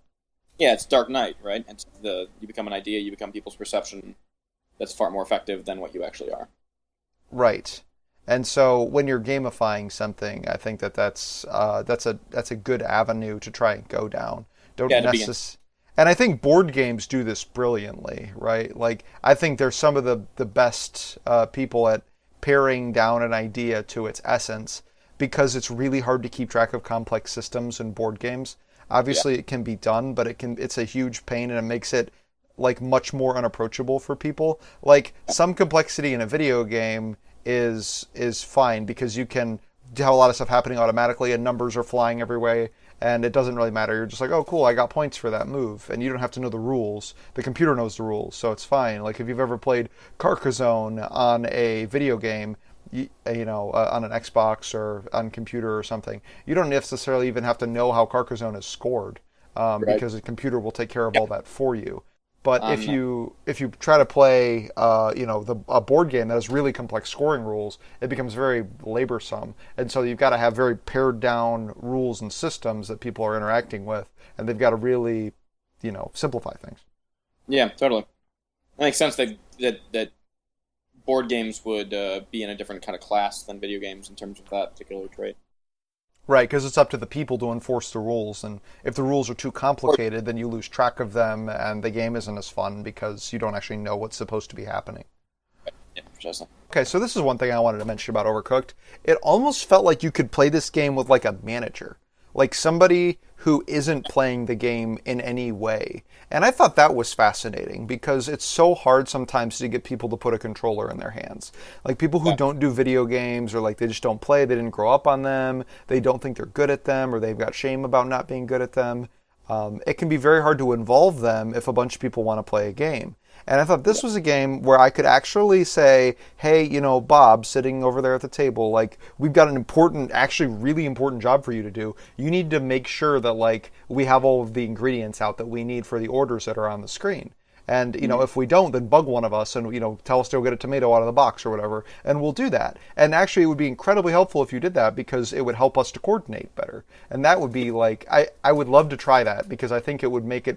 Yeah, it's Dark Knight, right? You become an idea, you become people's perception. That's far more effective than what you actually are. Right. And so when you're gamifying something, I think that's a good avenue to try and go down. Don't necessarily. And I think board games do this brilliantly, right? Like I think they're some of the best people at paring down an idea to its essence, because it's really hard to keep track of complex systems in board games. Obviously, it can be done, but it's a huge pain, and it makes it like much more unapproachable for people. Like some complexity in a video game is fine because you can have a lot of stuff happening automatically and numbers are flying everywhere and it doesn't really matter. You're just like, oh cool, I got points for that move, and you don't have to know the rules. The computer knows the rules, so it's fine. Like if you've ever played Carcassonne on a video game, on an Xbox or on computer or something, you don't necessarily even have to know how Carcassonne is scored, because the computer will take care of all that for you. But if you try to play a board game that has really complex scoring rules, it becomes very laborsome, and so you've got to have very pared down rules and systems that people are interacting with, and they've got to really simplify things. Yeah, totally. It makes sense that board games would be in a different kind of class than video games in terms of that particular trait. Right, because it's up to the people to enforce the rules, and if the rules are too complicated, then you lose track of them, and the game isn't as fun because you don't actually know what's supposed to be happening. Yeah, precisely. Okay, so this is one thing I wanted to mention about Overcooked. It almost felt like you could play this game with like a manager, like somebody who isn't playing the game in any way. And I thought that was fascinating because it's so hard sometimes to get people to put a controller in their hands. Like people who don't do video games, or like they just don't play, they didn't grow up on them, they don't think they're good at them, or they've got shame about not being good at them. It can be very hard to involve them if a bunch of people want to play a game. And I thought this was a game where I could actually say, hey, Bob, sitting over there at the table, like, we've got an important, actually really important job for you to do. You need to make sure that, like, we have all of the ingredients out that we need for the orders that are on the screen. And, if we don't, then bug one of us and, tell us to go get a tomato out of the box or whatever, and we'll do that. And actually, it would be incredibly helpful if you did that because it would help us to coordinate better. And that would be like, I would love to try that because I think it would make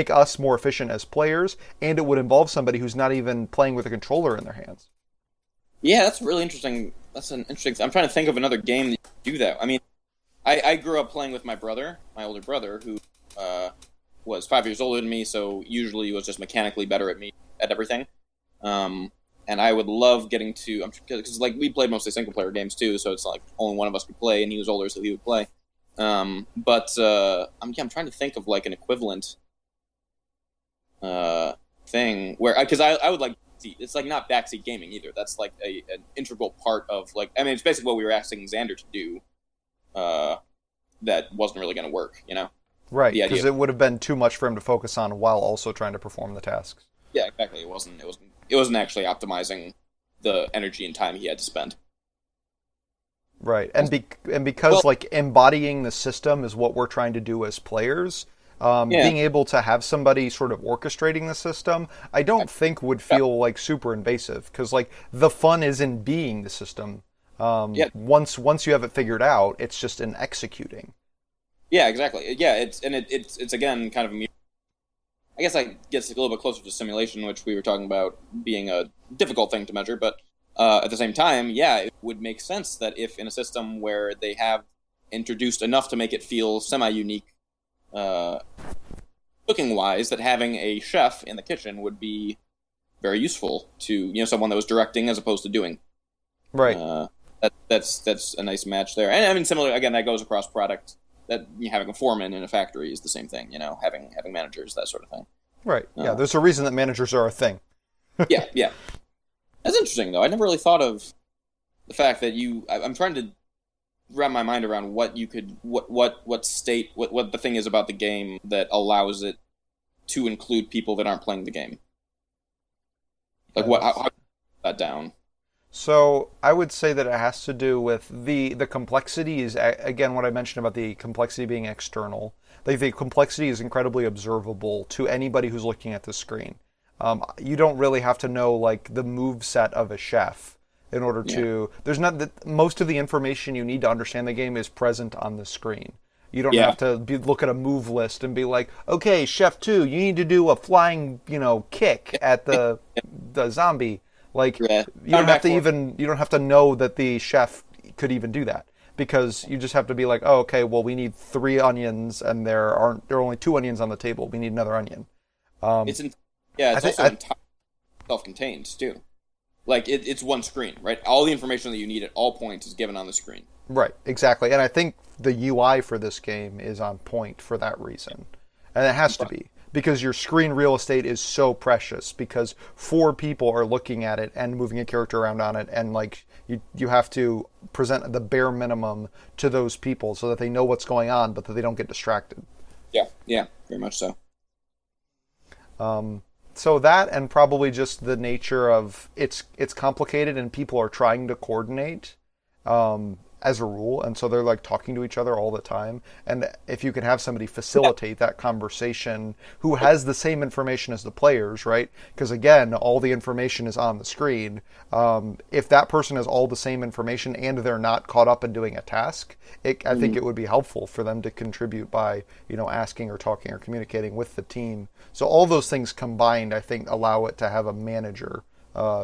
us more efficient as players, and it would involve somebody who's not even playing with a controller in their hands. Yeah, that's really interesting. That's an interesting. I'm trying to think of another game that you do that. I mean, I grew up playing with my brother, my older brother, who was 5 years older than me, so usually was just mechanically better at everything. And I would love getting to, because like we played mostly single player games too, so it's like only one of us could play, and he was older, so he would play. I'm trying to think of like an equivalent thing where, because I would like, it's like not backseat gaming either. That's like an integral part of like, I mean, it's basically what we were asking Xander to do. That wasn't really going to work, you know? Right, because it would have been too much for him to focus on while also trying to perform the tasks. Yeah, exactly. It wasn't actually optimizing the energy and time he had to spend. Right, and because like embodying the system is what we're trying to do as players. Being able to have somebody sort of orchestrating the system, I don't think would feel like super invasive, because like the fun is in being the system. Once you have it figured out, it's just in executing. Yeah, exactly. Yeah, it's again kind of, I guess I gets a little bit closer to simulation, which we were talking about being a difficult thing to measure, but at the same time, yeah, it would make sense that if in a system where they have introduced enough to make it feel semi-unique, cooking-wise, that having a chef in the kitchen would be very useful to someone that was directing as opposed to doing. Right. That's a nice match there, and I mean similar again. That goes across product. That having a foreman in a factory is the same thing. Having managers, that sort of thing. Right. Yeah. There's a reason that managers are a thing. Yeah. That's interesting though. I never really thought of the fact that I'm trying to wrap my mind around what you could what the thing is about the game that allows it to include people that aren't playing the game. Like how that down. So I would say that it has to do with the complexity is, again, what I mentioned about the complexity being external. Like the complexity is incredibly observable to anybody who's looking at the screen. You don't really have to know like the move set of a chef in order to. There's not that most of the information you need to understand the game is present on the screen. You don't have to look at a move list and be like, okay, Chef 2, you need to do a flying kick at the zombie. Like you don't have to know that the chef could even do that, because you just have to be like, oh, okay, well, we need 3 onions and there are only 2 onions on the table. We need another onion. It's also self-contained too. Like it's one screen, right? All the information that you need at all points is given on the screen. Right, exactly. And I think the UI for this game is on point for that reason, and it has to be. Because your screen real estate is so precious, because 4 people are looking at it and moving a character around on it, and like you have to present the bare minimum to those people so that they know what's going on, but that they don't get distracted. Yeah, very much so. So that, and probably just the nature of it's complicated and people are trying to coordinate. As a rule, and so they're like talking to each other all the time, and if you can have somebody facilitate that conversation who has the same information as the players, right? Because again, all the information is on the screen. If that person has all the same information and they're not caught up in doing a task, I think it would be helpful for them to contribute by asking or talking or communicating with the team. So all those things combined, I think, allow it to have a manager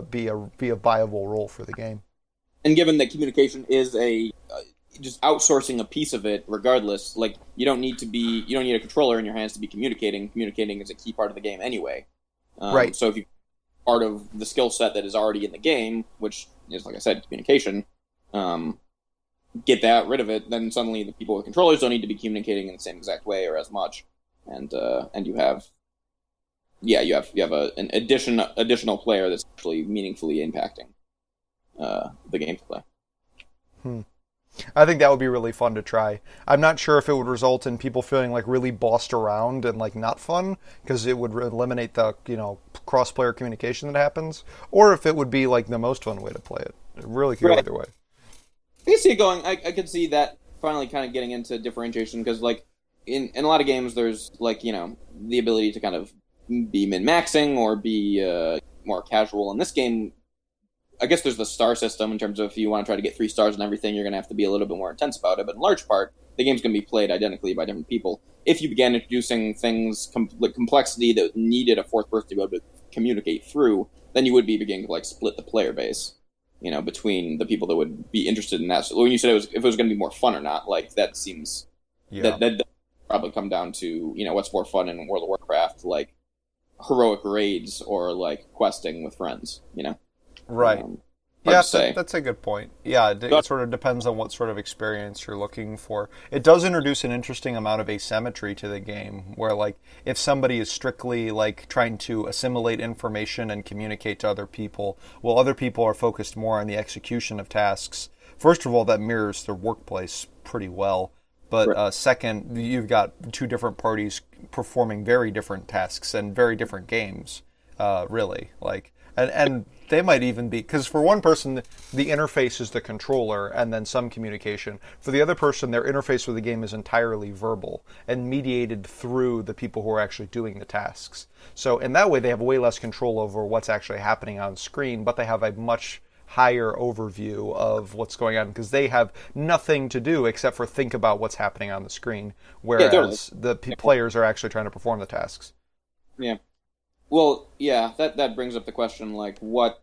be a viable role for the game. And given that communication is just outsourcing a piece of it, regardless, like you don't need a controller in your hands to be communicating. Communicating is a key part of the game anyway. Right. So if you part of the skill set that is already in the game, which is, like I said, communication, get rid of it, then suddenly the people with controllers don't need to be communicating in the same exact way or as much, and you have an additional player that's actually meaningfully impacting the gameplay. I think that would be really fun to try. I'm not sure if it would result in people feeling like really bossed around and like not fun, because it would eliminate the cross-player communication that happens, or if it would be like the most fun way to play it. It really could go either way. I can see it going. I could see that finally kind of getting into differentiation, because like in a lot of games there's like the ability to kind of be min-maxing or be more casual. In this game, I guess there's the star system in terms of if you want to try to get 3 stars and everything, you're going to have to be a little bit more intense about it. But in large part, the game's going to be played identically by different people. If you began introducing things like complexity that needed a 4th person to be able to communicate through, then you would be beginning to like split the player base. between the people that would be interested in that. So when you said if it was going to be more fun or not, like that seems that probably come down to what's more fun in World of Warcraft, like heroic raids or like questing with friends. Right. Yeah, that's a good point. Yeah, it sort of depends on what sort of experience you're looking for. It does introduce an interesting amount of asymmetry to the game, where like if somebody is strictly like trying to assimilate information and communicate to other people, while other people are focused more on the execution of tasks. First of all, that mirrors their workplace pretty well. But second, you've got two different parties performing very different tasks and very different games, really. And they might even be, because for one person, the interface is the controller and then some communication. For the other person, their interface with the game is entirely verbal and mediated through the people who are actually doing the tasks. So in that way, they have way less control over what's actually happening on screen, but they have a much higher overview of what's going on because they have nothing to do except for think about what's happening on the screen, whereas the players are actually trying to perform the tasks. Yeah. Well, yeah, that brings up the question, like, what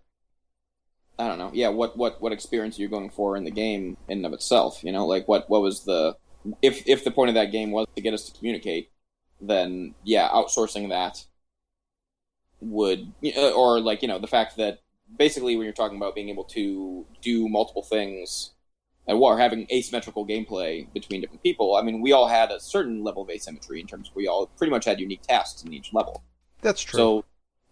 experience are you going for in the game in and of itself, Like, what was if the point of that game was to get us to communicate, then, yeah, outsourcing that would, or, like, the fact that basically when you're talking about being able to do multiple things or having asymmetrical gameplay between different people, I mean, we all had a certain level of asymmetry in terms of we all pretty much had unique tasks in each level. That's true. So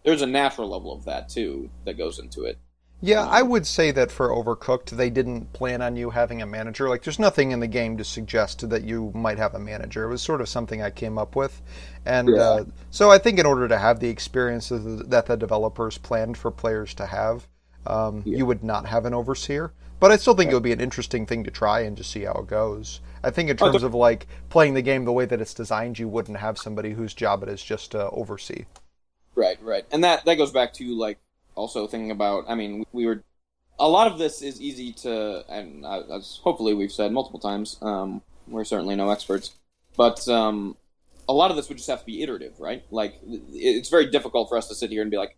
there's a natural level of that, too, that goes into it. Yeah, I would say that for Overcooked, they didn't plan on you having a manager. Like, there's nothing in the game to suggest that you might have a manager. It was sort of something I came up with. And so I think in order to have the experiences that the developers planned for players to have, you would not have an overseer. But I still think it would be an interesting thing to try and just see how it goes. I think in terms of, like, playing the game the way that it's designed, you wouldn't have somebody whose job it is just to oversee. Right. And that goes back to, like, also thinking about, I mean, a lot of this is easy to, and as hopefully we've said multiple times, we're certainly no experts, but a lot of this would just have to be iterative, right? Like, it's very difficult for us to sit here and be like,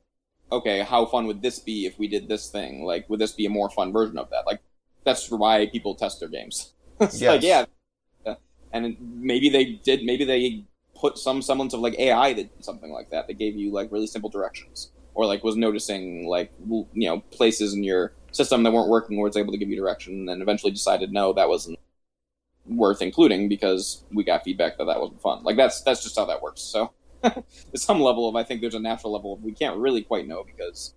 okay, how fun would this be if we did this thing? Like, would this be a more fun version of that? Like, that's why people test their games. It's like, yeah. And maybe they put some semblance of, like, AI that did something like that. They gave you, like, really simple directions. Or, like, was noticing, like, places in your system that weren't working where it's able to give you direction, and then eventually decided, no, that wasn't worth including because we got feedback that wasn't fun. Like, that's just how that works. So, there's some level of, I think there's a natural level of, we can't really quite know because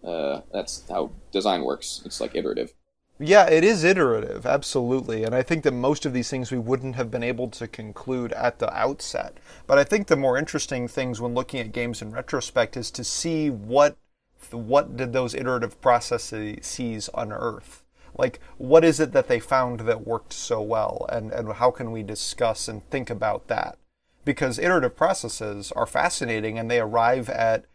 that's how design works. It's, like, iterative. Yeah, it is iterative, absolutely. And I think that most of these things we wouldn't have been able to conclude at the outset. But I think the more interesting things when looking at games in retrospect is to see what did those iterative processes unearth. Like, what is it that they found that worked so well? And how can we discuss and think about that? Because iterative processes are fascinating and they arrive at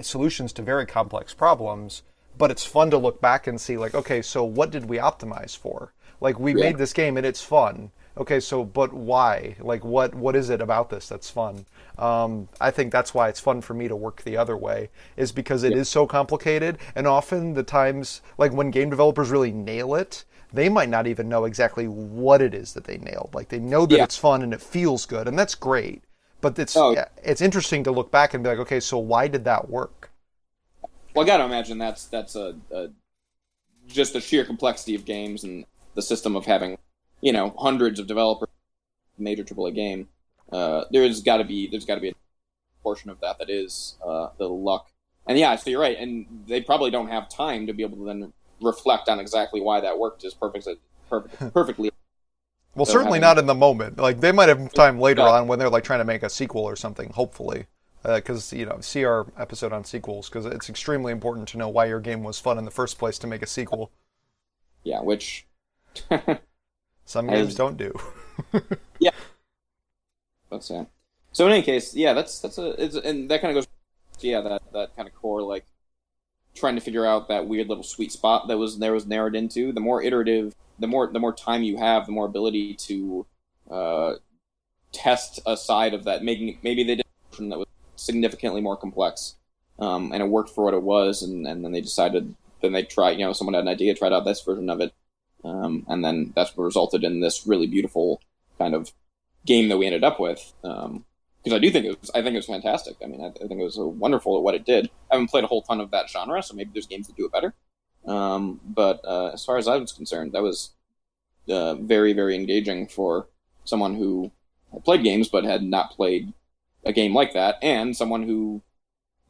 solutions to very complex problems. But it's fun to look back and see, like, okay, so what did we optimize for? Like, we made this game and it's fun. Okay, so, but why? Like, what is it about this that's fun? I think that's why it's fun for me to work the other way, is because it is so complicated. And often the times, like, when game developers really nail it, they might not even know exactly what it is that they nailed. Like, they know that it's fun and it feels good, and that's great. But it's interesting to look back and be like, okay, so why did that work? Well, I gotta imagine that's just the sheer complexity of games and the system of having, hundreds of developers, major AAA game. There's got to be a portion of that is the luck. And yeah, so you're right. And they probably don't have time to be able to then reflect on exactly why that worked as perfectly. Well, certainly not in the moment. Like, they might have time later on when they're, like, trying to make a sequel or something. Hopefully. Because, see our episode on sequels, because it's extremely important to know why your game was fun in the first place to make a sequel. Yeah, which... Some games don't do. Yeah. That's it. So in any case, yeah, and that kind of goes... Yeah, that kind of core, like, trying to figure out that weird little sweet spot that was narrowed into. The more iterative, the more time you have, the more ability to test a side of that. Maybe they did something that was significantly more complex, and it worked for what it was, and then they decided then they try, someone had an idea, tried out this version of it, and then that's what resulted in this really beautiful kind of game that we ended up with. Because I think it was fantastic. I mean, I think it was wonderful at what it did. I haven't played a whole ton of that genre, so maybe there's games that do it better. But as far as I was concerned, that was very, very engaging for someone who had played games but had not played a game like that, and someone who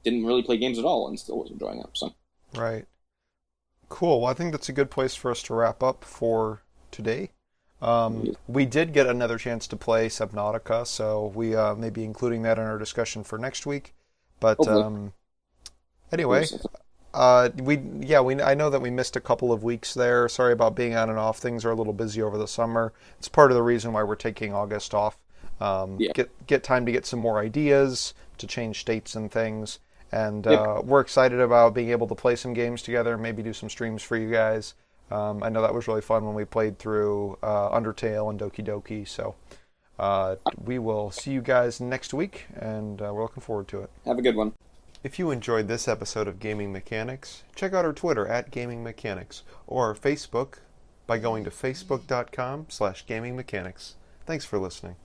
didn't really play games at all and still was enjoying it. So. Right. Cool. Well, I think that's a good place for us to wrap up for today. We did get another chance to play Subnautica, so we may be including that in our discussion for next week. But anyway, I know that we missed a couple of weeks there. Sorry about being on and off. Things are a little busy over the summer. It's part of the reason why we're taking August off. Get time to get some more ideas, to change states and things. And we're excited about being able to play some games together, maybe do some streams for you guys. I know that was really fun when we played through Undertale and Doki Doki. So we will see you guys next week, and we're looking forward to it. Have a good one. If you enjoyed this episode of Gaming Mechanics, check out our Twitter @GamingMechanics or our Facebook by going to facebook.com/GamingMechanics. Thanks for listening.